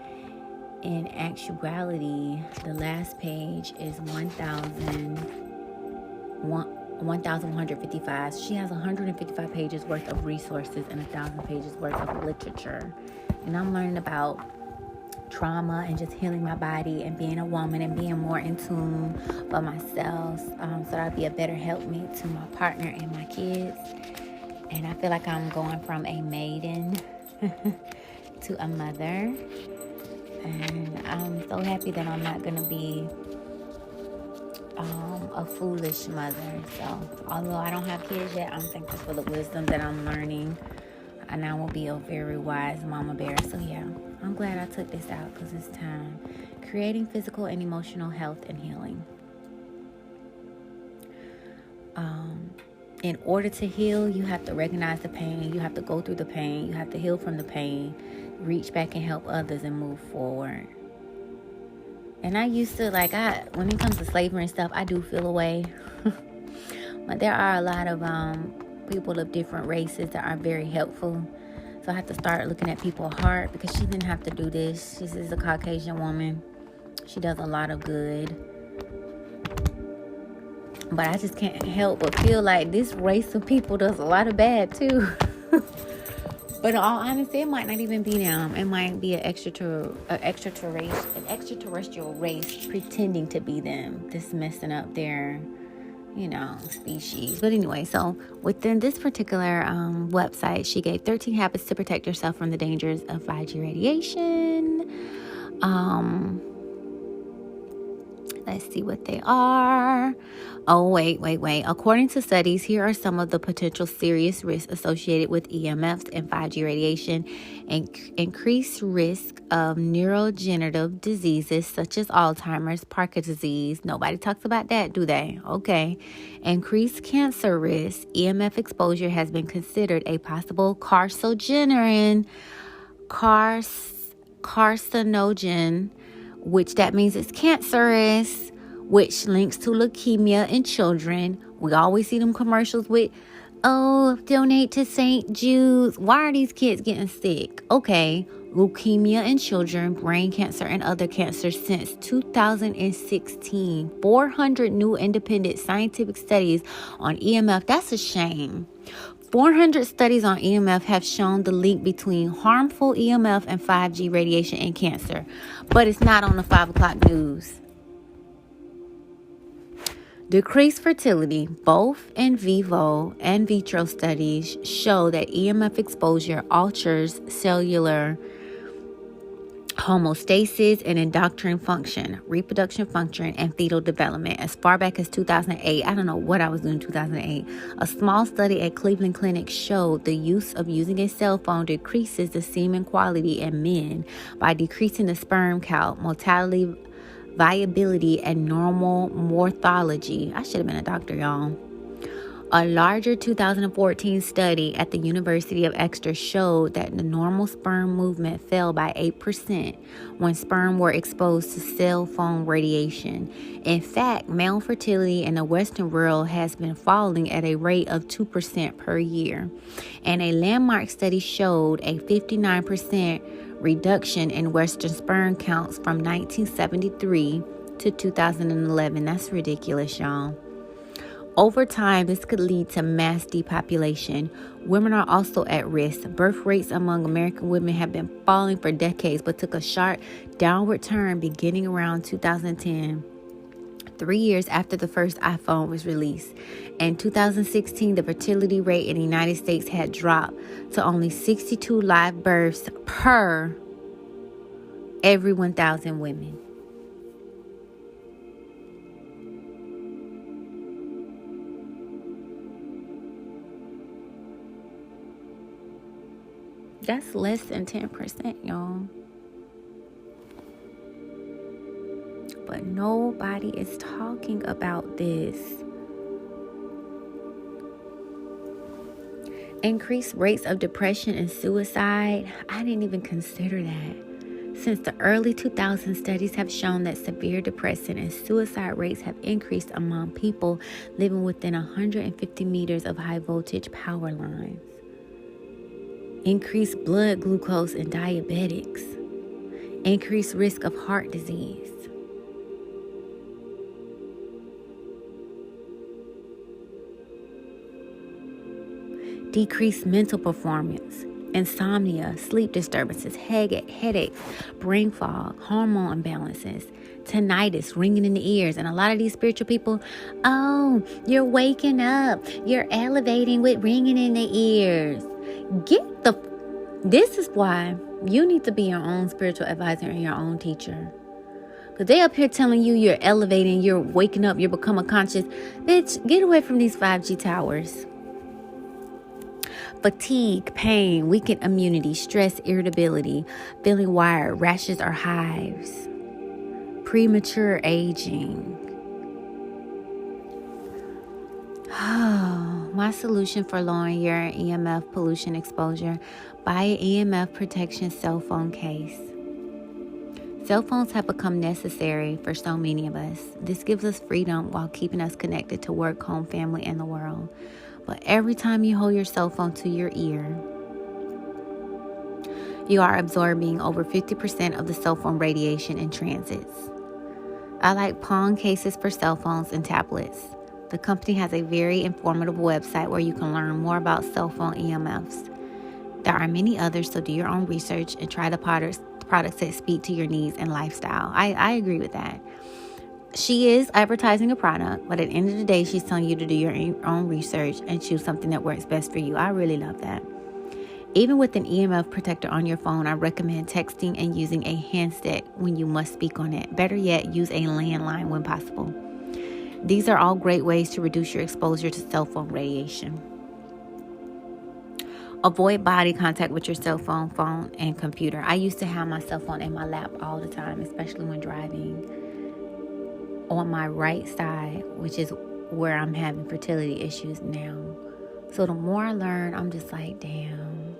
In actuality, the last page is 1,155. She has 155 pages worth of resources and 1,000 pages worth of literature. And I'm learning about trauma and just healing my body and being a woman and being more in tune for myself, so that I'll be a better helpmate to my partner and my kids. And I feel like I'm going from a maiden to a mother. And I'm so happy that I'm not going to be a foolish mother. So although I don't have kids yet, I'm thankful for the wisdom that I'm learning, and I will be a very wise mama bear. So yeah, I'm glad I took this out because it's time. Creating physical and emotional health and healing. In order to heal, you have to recognize the pain. You have to go through the pain. You have to heal from the pain, reach back and help others and move forward. And I used to, when it comes to slavery and stuff, I do feel a way. But there are a lot of people of different races that are very helpful. So I have to start looking at people's heart, because she didn't have to do this. She's a Caucasian woman. She does a lot of good. But I just can't help but feel like this race of people does a lot of bad too. But in all honesty, it might not even be them. It might be an extraterrestrial race pretending to be them, just messing up their, species. But anyway, so within this particular website, she gave 13 habits to protect yourself from the dangers of 5G radiation. Let's see what they are. Oh, wait. According to studies, here are some of the potential serious risks associated with EMFs and 5G radiation. Increased risk of neurodegenerative diseases such as Alzheimer's, Parkinson's disease. Nobody talks about that, do they? Okay. Increased cancer risk. EMF exposure has been considered a possible carcinogen, which that means it's cancerous, which links to leukemia in children. We always see them commercials with, donate to St. Jude's. Why are these kids getting sick? Okay, leukemia in children, brain cancer, and other cancers since 2016. 400 new independent scientific studies on EMF. That's a shame. 400 studies on EMF have shown the link between harmful EMF and 5G radiation and cancer. But it's not on the 5 o'clock news. Decreased fertility. Both in vivo and vitro studies show that EMF exposure alters cellular homeostasis and endocrine function, reproduction function, and fetal development. As far back as 2008, I don't know what I was doing in 2008, a small study at Cleveland Clinic showed the use of using a cell phone decreases the semen quality in men by decreasing the sperm count, mortality, viability, and normal morphology. I should have been a doctor, y'all. A larger 2014 study at the University of Exeter showed that the normal sperm movement fell by 8% when sperm were exposed to cell phone radiation. In fact, male fertility in the Western world has been falling at a rate of 2% per year. And a landmark study showed a 59% reduction in Western sperm counts from 1973 to 2011. That's ridiculous, y'all. Over time, this could lead to mass depopulation. Women are also at risk. Birth rates among American women have been falling for decades, but took a sharp downward turn beginning around 2010, 3 years after the first iPhone was released. In 2016, the fertility rate in the United States had dropped to only 62 live births per every 1,000 women. That's less than 10%, y'all. But nobody is talking about this. Increased rates of depression and suicide. I didn't even consider that. Since the early 2000s, studies have shown that severe depression and suicide rates have increased among people living within 150 meters of high voltage power lines. Increased blood glucose in diabetics. Increased risk of heart disease. Decreased mental performance, insomnia, sleep disturbances, headaches, brain fog, hormone imbalances, tinnitus, ringing in the ears. And a lot of these spiritual people, oh, you're waking up, you're elevating with ringing in the ears. This is why you need to be your own spiritual advisor and your own teacher. Because they up here telling you you're elevating, you're waking up, you're becoming conscious. Bitch, get away from these 5G towers. Fatigue, pain, weakened immunity, stress, irritability, feeling wired, rashes or hives, premature aging. My solution for lowering your EMF pollution exposure: buy an EMF protection cell phone case. Cell phones have become necessary for so many of us. This gives us freedom while keeping us connected to work, home, family, and the world. But every time you hold your cell phone to your ear, you are absorbing over 50% of the cell phone radiation in transits. I like pawn cases for cell phones and tablets. The company has a very informative website where you can learn more about cell phone EMFs. There are many others, so do your own research and try the products that speak to your needs and lifestyle. I agree with that. She is advertising a product, but at the end of the day, she's telling you to do your own research and choose something that works best for you. I really love that. Even with an EMF protector on your phone, I recommend texting and using a handset when you must speak on it. Better yet, use a landline when possible. These are all great ways to reduce your exposure to cell phone radiation. Avoid body contact with your cell phone, and computer. I used to have my cell phone in my lap all the time, especially when driving. On my right side, which is where I'm having fertility issues now. So the more I learn, I'm just like, damn.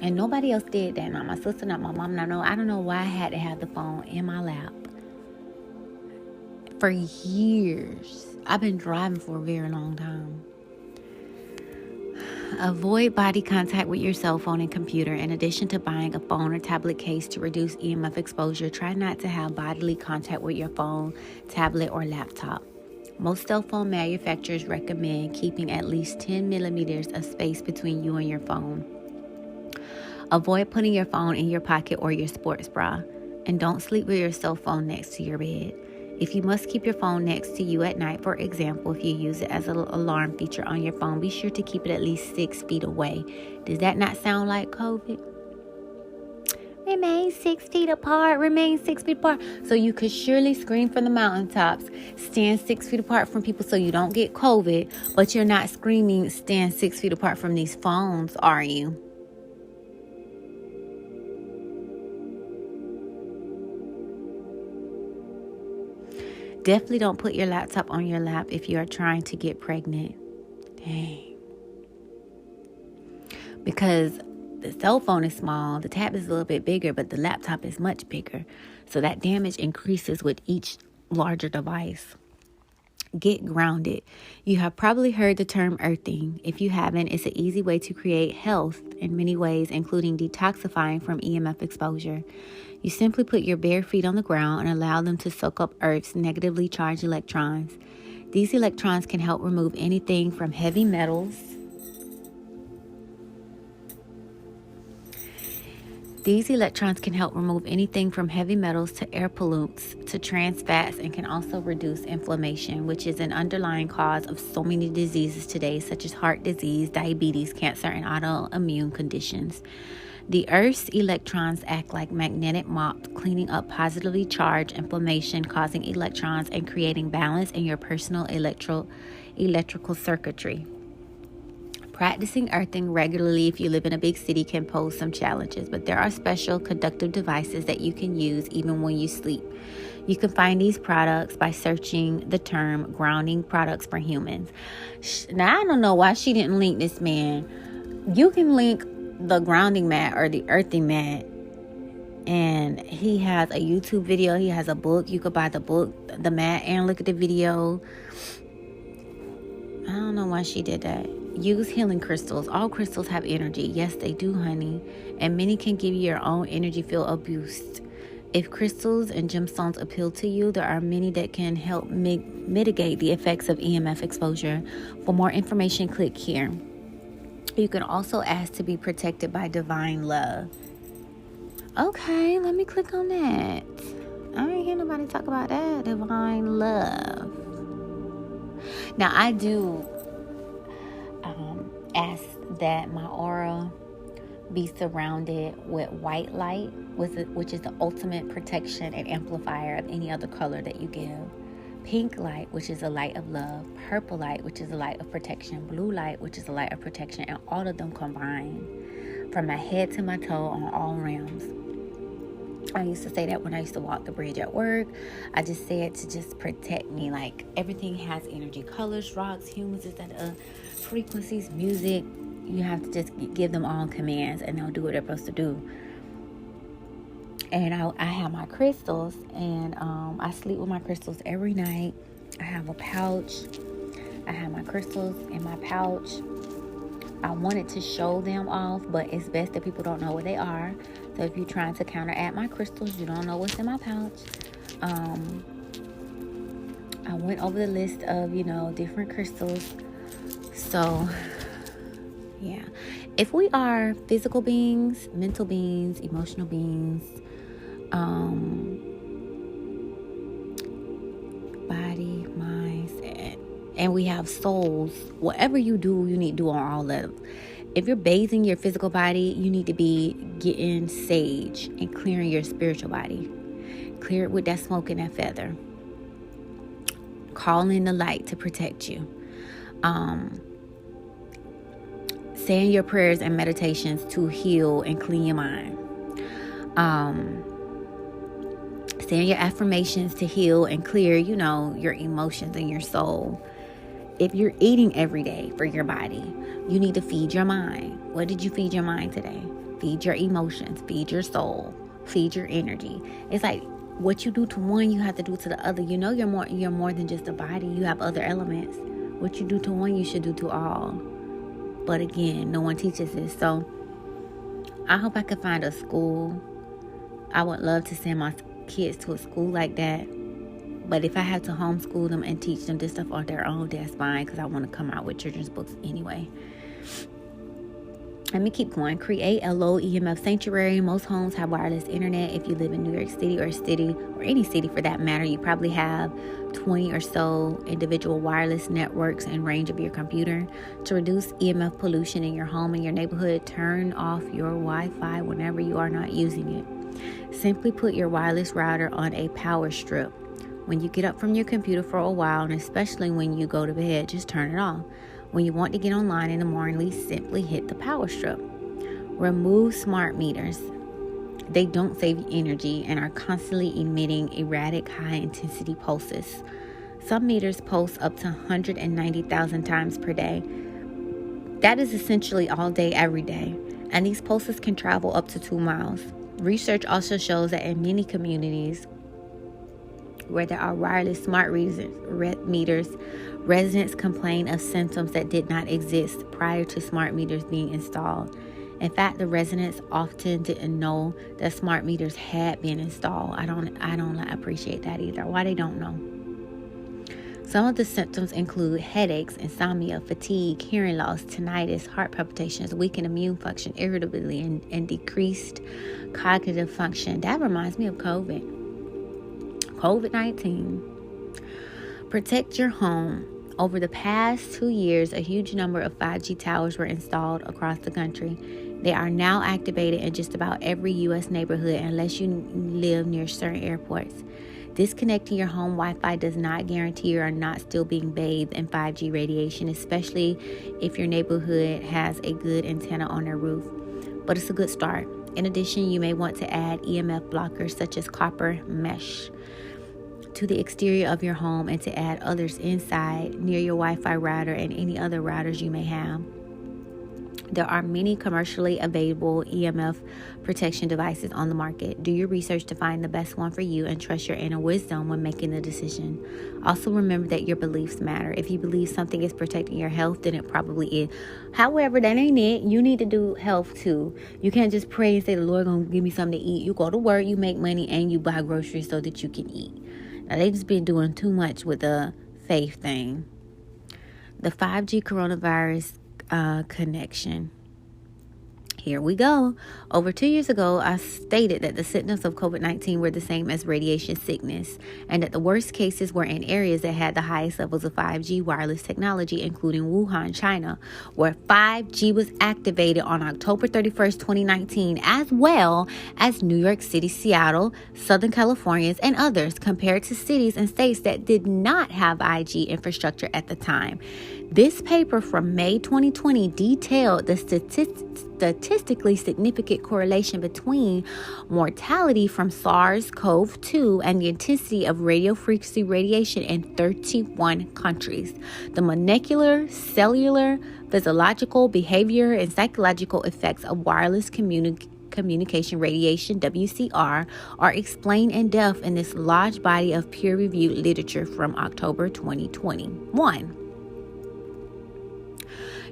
And nobody else did that. Not my sister, not my mom. I don't know why I had to have the phone in my lap. For years. I've been driving for a very long time. Avoid body contact with your cell phone and computer. In addition to buying a phone or tablet case to reduce EMF exposure, try not to have bodily contact with your phone, tablet, or laptop. Most cell phone manufacturers recommend keeping at least 10 millimeters of space between you and your phone. Avoid putting your phone in your pocket or your sports bra. And don't sleep with your cell phone next to your bed. If you must keep your phone next to you at night, for example, if you use it as an alarm feature on your phone, be sure to keep it at least 6 feet away. Does that not sound like COVID? Remain 6 feet apart. Remain 6 feet apart. So you could surely scream from the mountaintops, stand 6 feet apart from people so you don't get COVID, but you're not screaming, stand 6 feet apart from these phones, are you? Definitely don't put your laptop on your lap if you are trying to get pregnant. Dang. Because the cell phone is small, the tablet is a little bit bigger, but the laptop is much bigger. So that damage increases with each larger device. Get grounded. You have probably heard the term earthing. If you haven't, it's an easy way to create health in many ways, including detoxifying from EMF exposure. You simply put your bare feet on the ground and allow them to soak up Earth's negatively charged electrons. These electrons can help remove anything from heavy metals. These electrons can help remove anything from heavy metals to air pollutants to trans fats, and can also reduce inflammation, which is an underlying cause of so many diseases today, such as heart disease, diabetes, cancer, and autoimmune conditions. The Earth's electrons act like magnetic mops, cleaning up positively charged inflammation, causing electrons and creating balance in your personal electrical circuitry. Practicing earthing regularly if you live in a big city can pose some challenges, but there are special conductive devices that you can use even when you sleep. You can find these products by searching the term grounding products for humans. Now, I don't know why she didn't link this man. You can link the grounding mat or the earthing mat, and he has a YouTube video. He has a book. You could buy the book, the mat, and look at the video. I don't know why she did that. Use healing crystals. All crystals have energy. Yes, they do, honey. And many can give you your own energy field a boost. If crystals and gemstones appeal to you, there are many that can help mitigate the effects of EMF exposure. For more information, click here. You can also ask to be protected by divine love. Okay, let me click on that. I ain't hear nobody talk about that. Divine love. Now, I do ask that my aura be surrounded with white light, which is the ultimate protection and amplifier of any other color that you give. Pink light, which is a light of love. Purple light, which is a light of protection. Blue light, which is a light of protection. And all of them combined from my head to my toe on all realms. I used to say that when I used to walk the bridge at work. I just say it to just protect me. Like, everything has energy. Colors, rocks, humans, frequencies, music. You have to just give them all commands, and they'll do what they're supposed to do. And I have my crystals, and I sleep with my crystals every night. I have a pouch. I have my crystals in my pouch. I wanted to show them off, but it's best that people don't know what they are. So if you're trying to counteract my crystals, you don't know what's in my pouch. I went over the list of, different crystals. So, yeah. If we are physical beings, mental beings, emotional beings, body, minds, and we have souls, whatever you do, you need to do on all of them. If you're bathing your physical body, you need to be getting sage and clearing your spiritual body. Clear it with that smoke and that feather. Call in the light to protect you. Saying your prayers and meditations to heal and clean your mind. Saying your affirmations to heal and clear, your emotions and your soul. If you're eating every day for your body, you need to feed your mind. What did you feed your mind today? Feed your emotions, feed your soul, feed your energy. It's like what you do to one, you have to do to the other. You're more than just a body. You have other elements. What you do to one, you should do to all. But again, no one teaches this. So I hope I could find a school. I would love to send my kids to a school like that. But if I have to homeschool them and teach them this stuff on their own, that's fine, because I want to come out with children's books anyway. Let me keep going. Create a low EMF sanctuary. Most homes have wireless internet. If you live in New York City or any city for that matter, you probably have 20 or so individual wireless networks in range of your computer. To reduce EMF pollution in your home and your neighborhood, turn off your Wi-Fi whenever you are not using it. Simply put your wireless router on a power strip. When you get up from your computer for a while, and especially when you go to bed, just turn it off. When you want to get online in the morning, simply hit the power strip. Remove smart meters. They don't save energy and are constantly emitting erratic high-intensity pulses. Some meters pulse up to 190,000 times per day. That is essentially all day, every day. And these pulses can travel up to 2 miles. Research also shows that in many communities where there are wireless smart meters, residents complain of symptoms that did not exist prior to smart meters being installed. In fact, the residents often didn't know that smart meters had been installed. I don't appreciate that either. Why they don't know? Some of the symptoms include headaches, insomnia, fatigue, hearing loss, tinnitus, heart palpitations, weakened immune function, irritability, and decreased cognitive function. That reminds me of COVID-19. Protect your home. Over the past 2 years, a huge number of 5G towers were installed across the country. They are now activated in just about every U.S. neighborhood unless you live near certain airports. Disconnecting your home Wi-Fi does not guarantee you are not still being bathed in 5G radiation, especially if your neighborhood has a good antenna on their roof. But it's a good start. In addition, you may want to add EMF blockers such as copper mesh to the exterior of your home and to add others inside near your Wi-Fi router and any other routers you may have. There are many commercially available EMF protection devices on the market. Do your research to find the best one for you and trust your inner wisdom when making the decision. Also remember that your beliefs matter. If you believe something is protecting your health, then it probably is. However, that ain't it. You need to do health too. You can't just pray and say, the Lord gonna give me something to eat. You go to work, you make money, and you buy groceries so that you can eat. Now, they just been doing too much with the faith thing. The 5G coronavirus connection. Here we go. Over 2 years ago, I stated that the symptoms of COVID-19 were the same as radiation sickness, and that the worst cases were in areas that had the highest levels of 5G wireless technology, including Wuhan, China, where 5G was activated on October 31st, 2019, as well as New York City, Seattle, Southern California, and others, compared to cities and states that did not have 5G infrastructure at the time. This paper from May 2020 detailed the statistically significant correlation between mortality from SARS-CoV-2 and the intensity of radio frequency radiation in 31 countries. The molecular, cellular, physiological, behavior, and psychological effects of wireless communication radiation, WCR, are explained in depth in this large body of peer-reviewed literature from October 2021.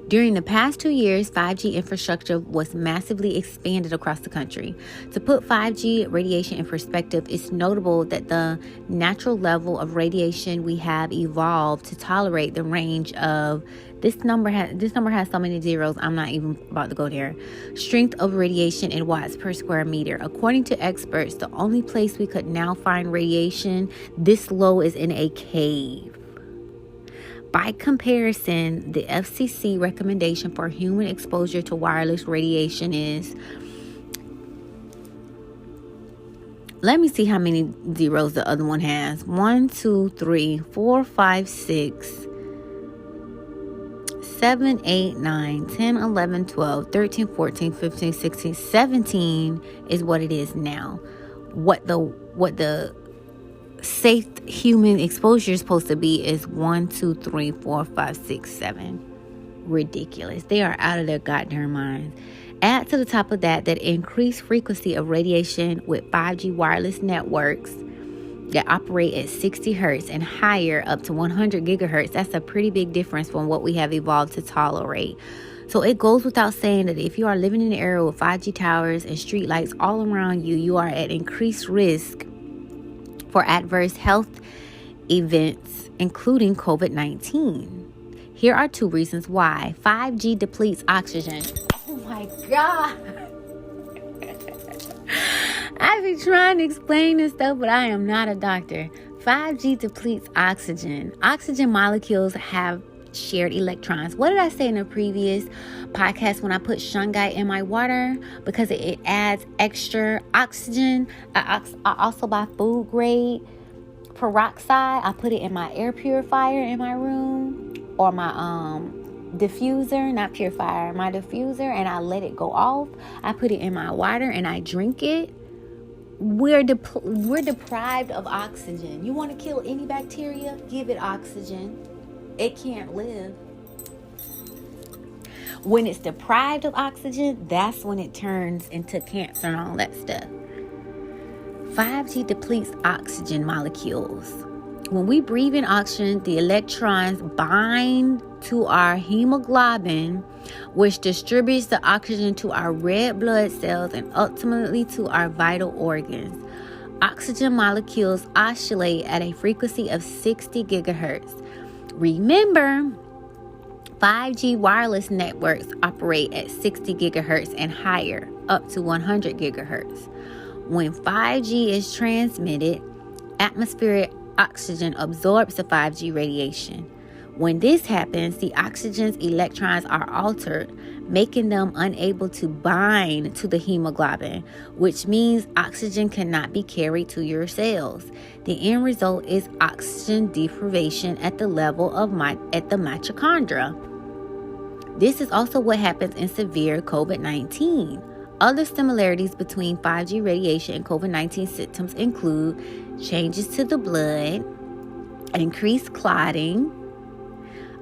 During the past 2 years, 5G infrastructure was massively expanded across the country. To put 5G radiation in perspective, it's notable that the natural level of radiation we have evolved to tolerate the range of this number has so many zeros, I'm not even about to go there. Strength of radiation in watts per square meter. According to experts, the only place we could now find radiation this low is in a cave. By comparison, the FCC recommendation for human exposure to wireless radiation is, let me see how many zeros the other one has. 1, 2, 3, 4, 5, 6, 7, 8, 9, 10, 11, 12, 13, 14, 15, 16, 17 is what it is now. What the safe human exposure is supposed to be is 1, 2, 3, 4, 5, 6, 7. Ridiculous. They are out of their goddamn minds. Add to the top of that increased frequency of radiation with 5G wireless networks that operate at 60 hertz and higher up to 100 gigahertz. That's a pretty big difference from what we have evolved to tolerate. So it goes without saying that if you are living in an area with 5G towers and street lights all around you, you are at increased risk for adverse health events, including COVID-19. Here are 2 reasons why. 5G depletes oxygen. Oh my God. I've been trying to explain this stuff, but I am not a doctor. 5G depletes oxygen. Oxygen molecules have shared electrons. What did I say in a previous podcast when I put shungite in my water? Because it adds extra oxygen. I also buy food grade peroxide. I put it in my air purifier in my room, or my diffuser, not purifier, my diffuser, and I let it go off. I put it in my water and I drink it. We're deprived of oxygen. You want to kill any bacteria? Give it oxygen. It can't live. When it's deprived of oxygen, that's when it turns into cancer and all that stuff. 5G depletes oxygen molecules. When we breathe in oxygen, the electrons bind to our hemoglobin, which distributes the oxygen to our red blood cells and ultimately to our vital organs. Oxygen molecules oscillate at a frequency of 60 gigahertz. Remember, 5G wireless networks operate at 60 gigahertz and higher, up to 100 gigahertz. When 5G is transmitted, atmospheric oxygen absorbs the 5G radiation. When this happens, the oxygen's electrons are altered, making them unable to bind to the hemoglobin, which means oxygen cannot be carried to your cells. The end result is oxygen deprivation at the level of the mitochondria. This is also what happens in severe COVID-19. Other similarities between 5G radiation and COVID-19 symptoms include changes to the blood, increased clotting,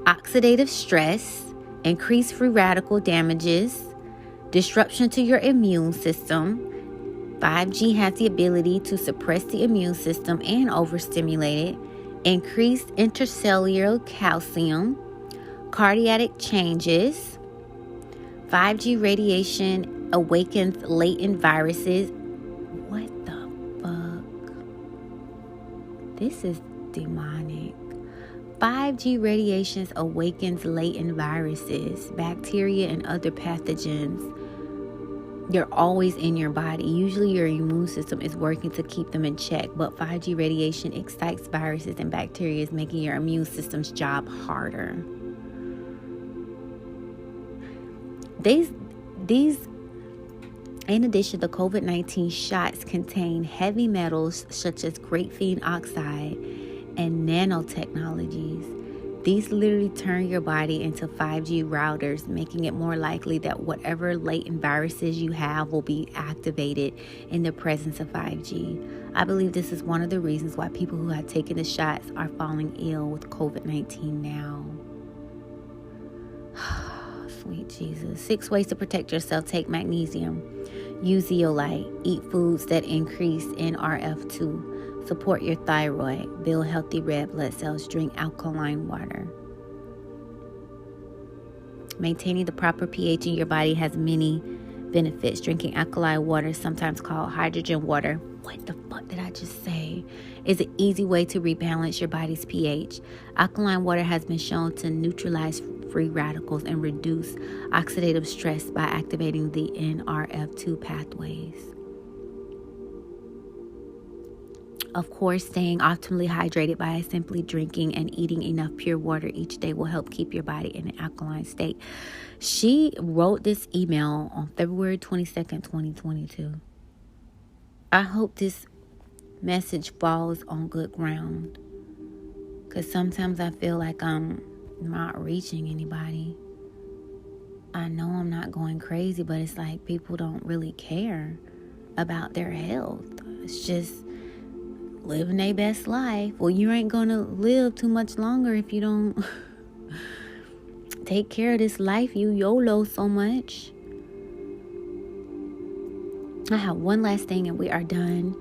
oxidative stress, increased free radical damages, disruption to your immune system. 5G has the ability to suppress the immune system and overstimulate it, increased intercellular calcium, cardiac changes. 5G radiation awakens latent viruses. What the fuck? This is demonic. 5G radiations awakens latent viruses, bacteria, and other pathogens. They're always in your body. Usually your immune system is working to keep them in check, but 5G radiation excites viruses and bacteria, making your immune system's job harder. These, in addition, the COVID-19 shots contain heavy metals such as graphene oxide and nanotechnologies. These literally turn your body into 5G routers, making it more likely that whatever latent viruses you have will be activated in the presence of 5G. I believe this is one of the reasons why people who have taken the shots are falling ill with COVID-19 now. Sweet Jesus. 6 ways to protect yourself. Take magnesium. Use zeolite. Eat foods that increase NRF2. Support your thyroid. Build healthy red blood cells. Drink alkaline water. Maintaining the proper pH in your body has many benefits. Drinking alkaline water, sometimes called hydrogen water, what the fuck did I just say? Is an easy way to rebalance your body's pH. Alkaline water has been shown to neutralize free radicals and reduce oxidative stress by activating the NRF2 pathways. Of course, staying optimally hydrated by simply drinking and eating enough pure water each day will help keep your body in an alkaline state. She wrote this email on February 22nd, 2022. I hope this message falls on good ground, because sometimes I feel like I'm not reaching anybody. I know I'm not going crazy, but it's like people don't really care about their health. It's just living their best life. Well, you ain't gonna live too much longer if you don't take care of this life you YOLO so much. I have one last thing and we are done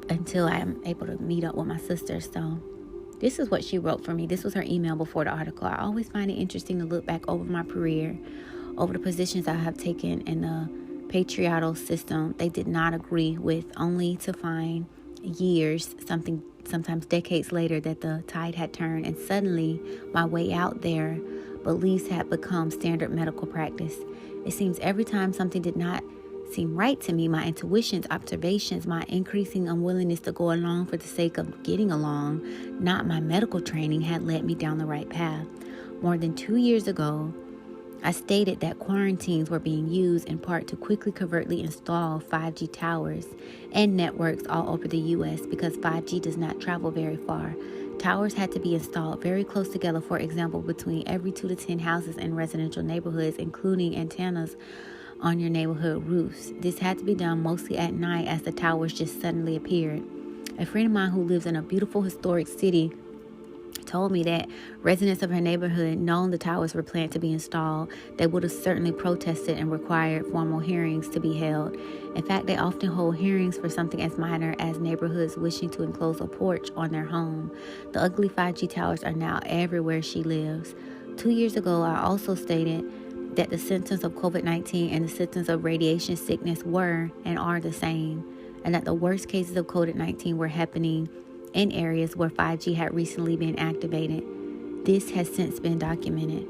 until I am able to meet up with my sister. So this is what she wrote for me. This was her email before the article. I always find it interesting to look back over my career, over the positions I have taken in the patriarchal system they did not agree with, only to find years, sometimes decades later, that the tide had turned and suddenly my way out there beliefs had become standard medical practice. It seems every time something did not seem right to me, my intuitions, observations, my increasing unwillingness to go along for the sake of getting along, not my medical training, had led me down the right path. More than 2 years ago, I stated that quarantines were being used in part to quickly covertly install 5G towers and networks all over the U.S. because 5G does not travel very far. Towers had to be installed very close together, for example, between every 2 to 10 houses in residential neighborhoods, including antennas on your neighborhood roofs. This had to be done mostly at night as the towers just suddenly appeared. A friend of mine who lives in a beautiful historic city told me that residents of her neighborhood, known the towers were planned to be installed, they would have certainly protested and required formal hearings to be held. In fact, they often hold hearings for something as minor as neighborhoods wishing to enclose a porch on their home. The ugly 5G towers are now everywhere she lives. 2 years ago, I also stated that the symptoms of COVID-19 and the symptoms of radiation sickness were and are the same. and that the worst cases of COVID-19 were happening in areas where 5G had recently been activated. This has since been documented.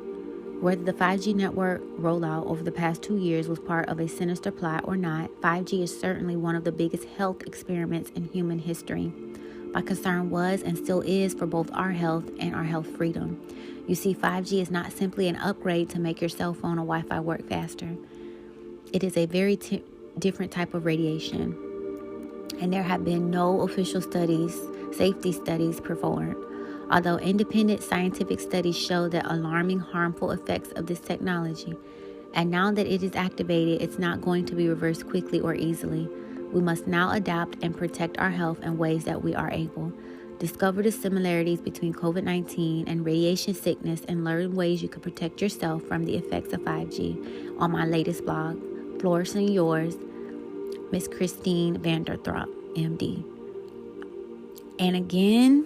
Whether the 5G network rollout over the past 2 years was part of a sinister plot or not, 5G is certainly one of the biggest health experiments in human history. My concern was and still is for both our health and our health freedom. You see, 5G is not simply an upgrade to make your cell phone or Wi-Fi work faster. It is a very different type of radiation, and there have been no official safety studies performed. Although independent scientific studies show the alarming harmful effects of this technology, and now that it is activated, it's not going to be reversed quickly or easily. We must now adapt and protect our health in ways that we are able. Discover the similarities between COVID-19 and radiation sickness and learn ways you can protect yourself from the effects of 5G on my latest blog, Flourishing Yours, Miss Christine Vanderthrop, MD. And again,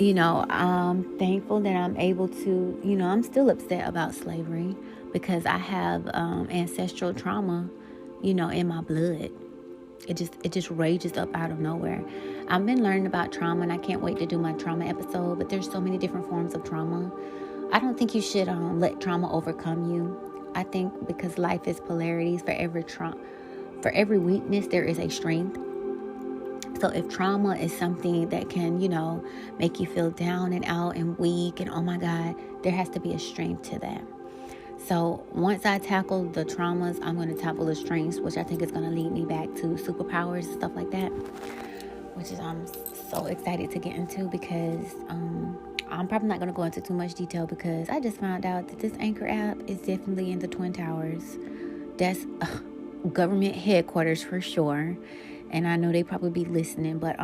I'm thankful that I'm able to, I'm still upset about slavery because I have ancestral trauma, in my blood. It just rages up out of nowhere. I've been learning about trauma, and I can't wait to do my trauma episode, but there's so many different forms of trauma. I don't think you should let trauma overcome you. I think because life is polarities, for every weakness, there is a strength. So if trauma is something that can, make you feel down and out and weak and oh my God, there has to be a strength to that. So once I tackle the traumas, I'm going to tackle the strengths, which I think is going to lead me back to superpowers and stuff like that, which is I'm so excited to get into because I'm probably not going to go into too much detail because I just found out that this Anchor app is definitely in the Twin Towers. That's government headquarters for sure. And I know they probably be listening, but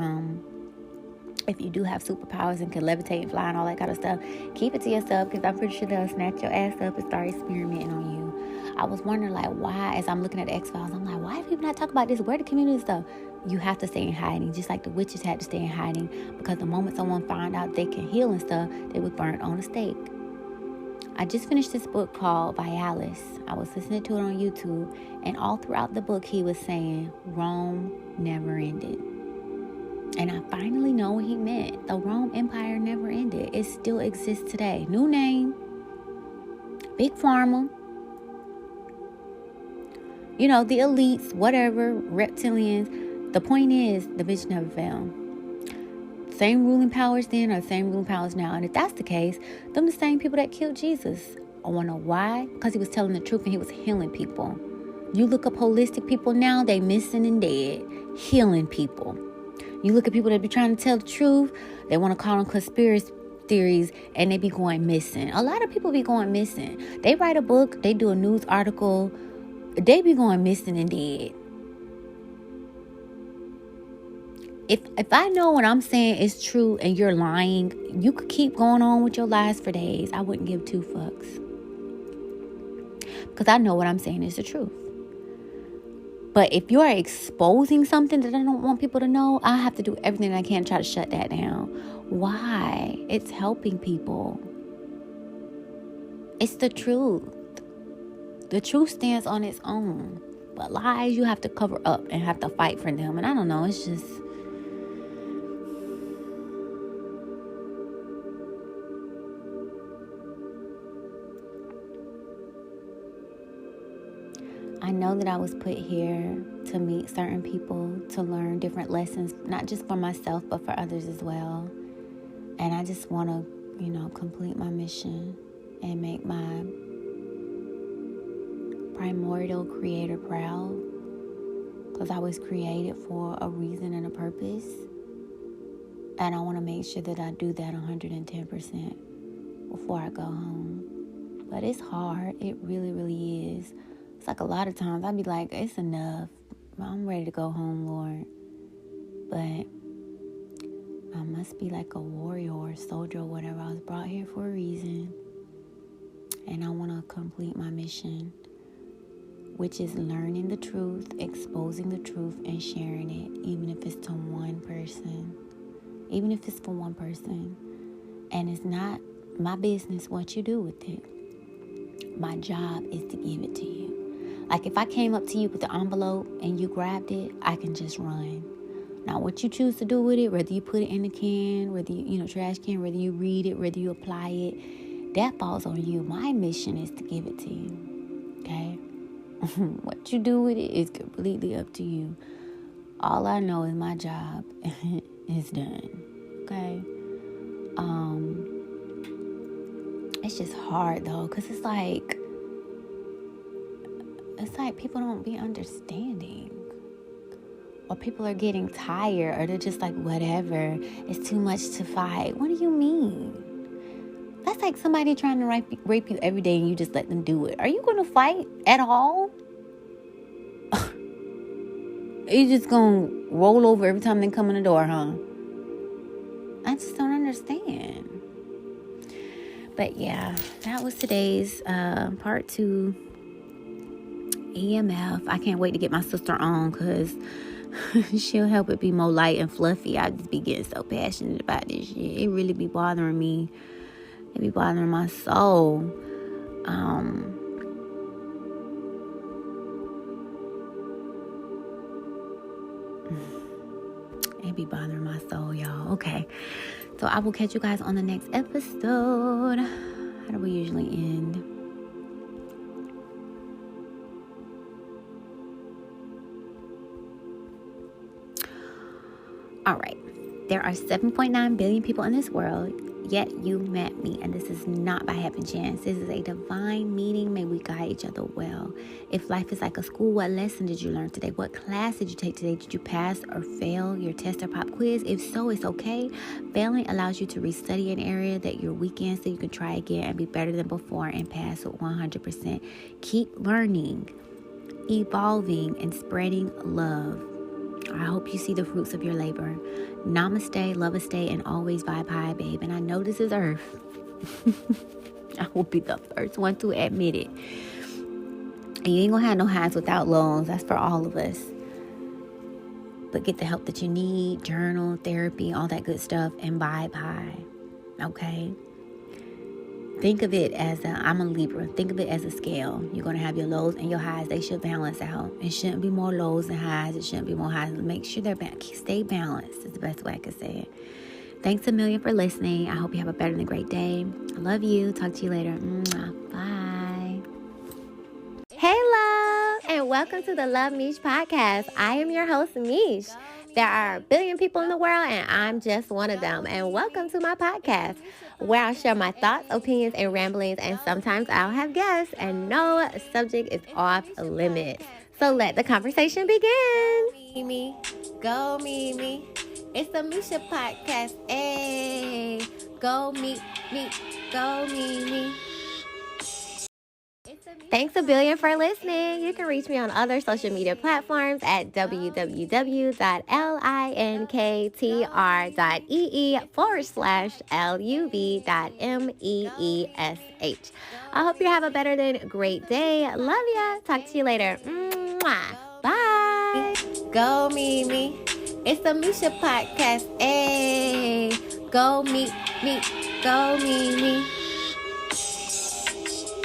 if you do have superpowers and can levitate and fly and all that kind of stuff, keep it to yourself because I'm pretty sure they'll snatch your ass up and start experimenting on you. I was wondering, why, as I'm looking at the X-Files, I'm like, why do people not talk about this? Where the community stuff? You have to stay in hiding, just like the witches had to stay in hiding because the moment someone found out they can heal and stuff, they was burnt on a stake. I just finished this book called Vialis. I was listening to it on YouTube, and all throughout the book, he was saying Rome never ended. And I finally know what he meant. The Rome Empire never ended. It still exists today. New name, Big Pharma, the elites, whatever, reptilians. The point is, the bitch never fell. Same ruling powers then are the same ruling powers now. And if that's the case, them the same people that killed Jesus. I want to know why? Because he was telling the truth and he was healing people. You look up holistic people now, they missing and dead. Healing people. You look at people that be trying to tell the truth, they want to call them conspiracy theories and they be going missing. A lot of people be going missing. They write a book, they do a news article, they be going missing and dead. If I know what I'm saying is true and you're lying, you could keep going on with your lies for days. I wouldn't give two fucks. Because I know what I'm saying is the truth. But if you are exposing something that I don't want people to know, I have to do everything I can to try to shut that down. Why? It's helping people. It's the truth. The truth stands on its own. But lies, you have to cover up and have to fight for them. And I don't know, it's just... I know that I was put here to meet certain people, to learn different lessons, not just for myself, but for others as well. And I just want to, complete my mission and make my primordial creator proud. Because I was created for a reason and a purpose. And I want to make sure that I do that 110% before I go home. But it's hard. It really, really is. It's like a lot of times I'd be like, it's enough. I'm ready to go home, Lord. But I must be like a warrior or a soldier or whatever. I was brought here for a reason. And I want to complete my mission, which is learning the truth, exposing the truth, and sharing it, even if it's to one person. Even if it's for one person. And it's not my business what you do with it. My job is to give it to you. Like if I came up to you with the envelope and you grabbed it, I can just run. Now, what you choose to do with it, whether you put it in the can, whether you, trash can, whether you read it, whether you apply it, that falls on you. My mission is to give it to you, okay? What you do with it is completely up to you. All I know is my job is done, okay? It's just hard, though, because it's like people don't be understanding. Or people are getting tired, or they're just like, whatever, it's too much to fight. What do you mean? That's like somebody trying to rape you every day and you just let them do it. Are you going to fight at all? You just going to roll over every time they come in the door, huh? I just don't understand. But yeah, that was today's part 2 EMF. I can't wait to get my sister on because she'll help it be more light and fluffy. I just be getting so passionate about this shit. It really be bothering me. It be bothering my soul. It be bothering my soul, y'all. Okay. So I will catch you guys on the next episode. How do we usually end? All right. There are 7.9 billion people in this world, yet you met me. And this is not by happen chance. This is a divine meeting. May we guide each other well. If life is like a school, what lesson did you learn today? What class did you take today? Did you pass or fail your test or pop quiz? If so, it's okay. Failing allows you to restudy an area that you're weak in so you can try again and be better than before and pass with 100%. Keep learning, evolving, and spreading love. I hope you see the fruits of your labor. Namaste, Lovaste, and always vibe high, babe. And I know this is Earth. I will be the first one to admit it. And you ain't gonna have no highs without lows. That's for all of us. But get the help that you need, journal, therapy, all that good stuff, and vibe high. Okay? Think of it as I'm a Libra. Think of it as a scale. You're going to have your lows and your highs. They should balance out. It shouldn't be more lows than highs. It shouldn't be more highs. Make sure they're stay balanced is the best way I could say it. Thanks a million for listening. I hope you have a better than great day. I love you. Talk to you later. Mwah. Bye. Hey, love, and welcome to the Luv MEESH Podcast. I am your host, Meesh. There are a billion people in the world, and I'm just one of them. And welcome to my podcast, where I'll share my thoughts, opinions, and ramblings, and sometimes I'll have guests, and no subject is off limits. So let the conversation begin. Go meet me. It's the MEESH Podcast. Hey, go meet me. Go meet me. Thanks a billion for listening. You can reach me on other social media platforms at www.linktr.ee/luv.meesh. I hope you have a better than great day. Love ya. Talk to you later. Mwah. Bye. Go meet me. It's the MEESH Podcast. Hey, go meet me. Go meet me.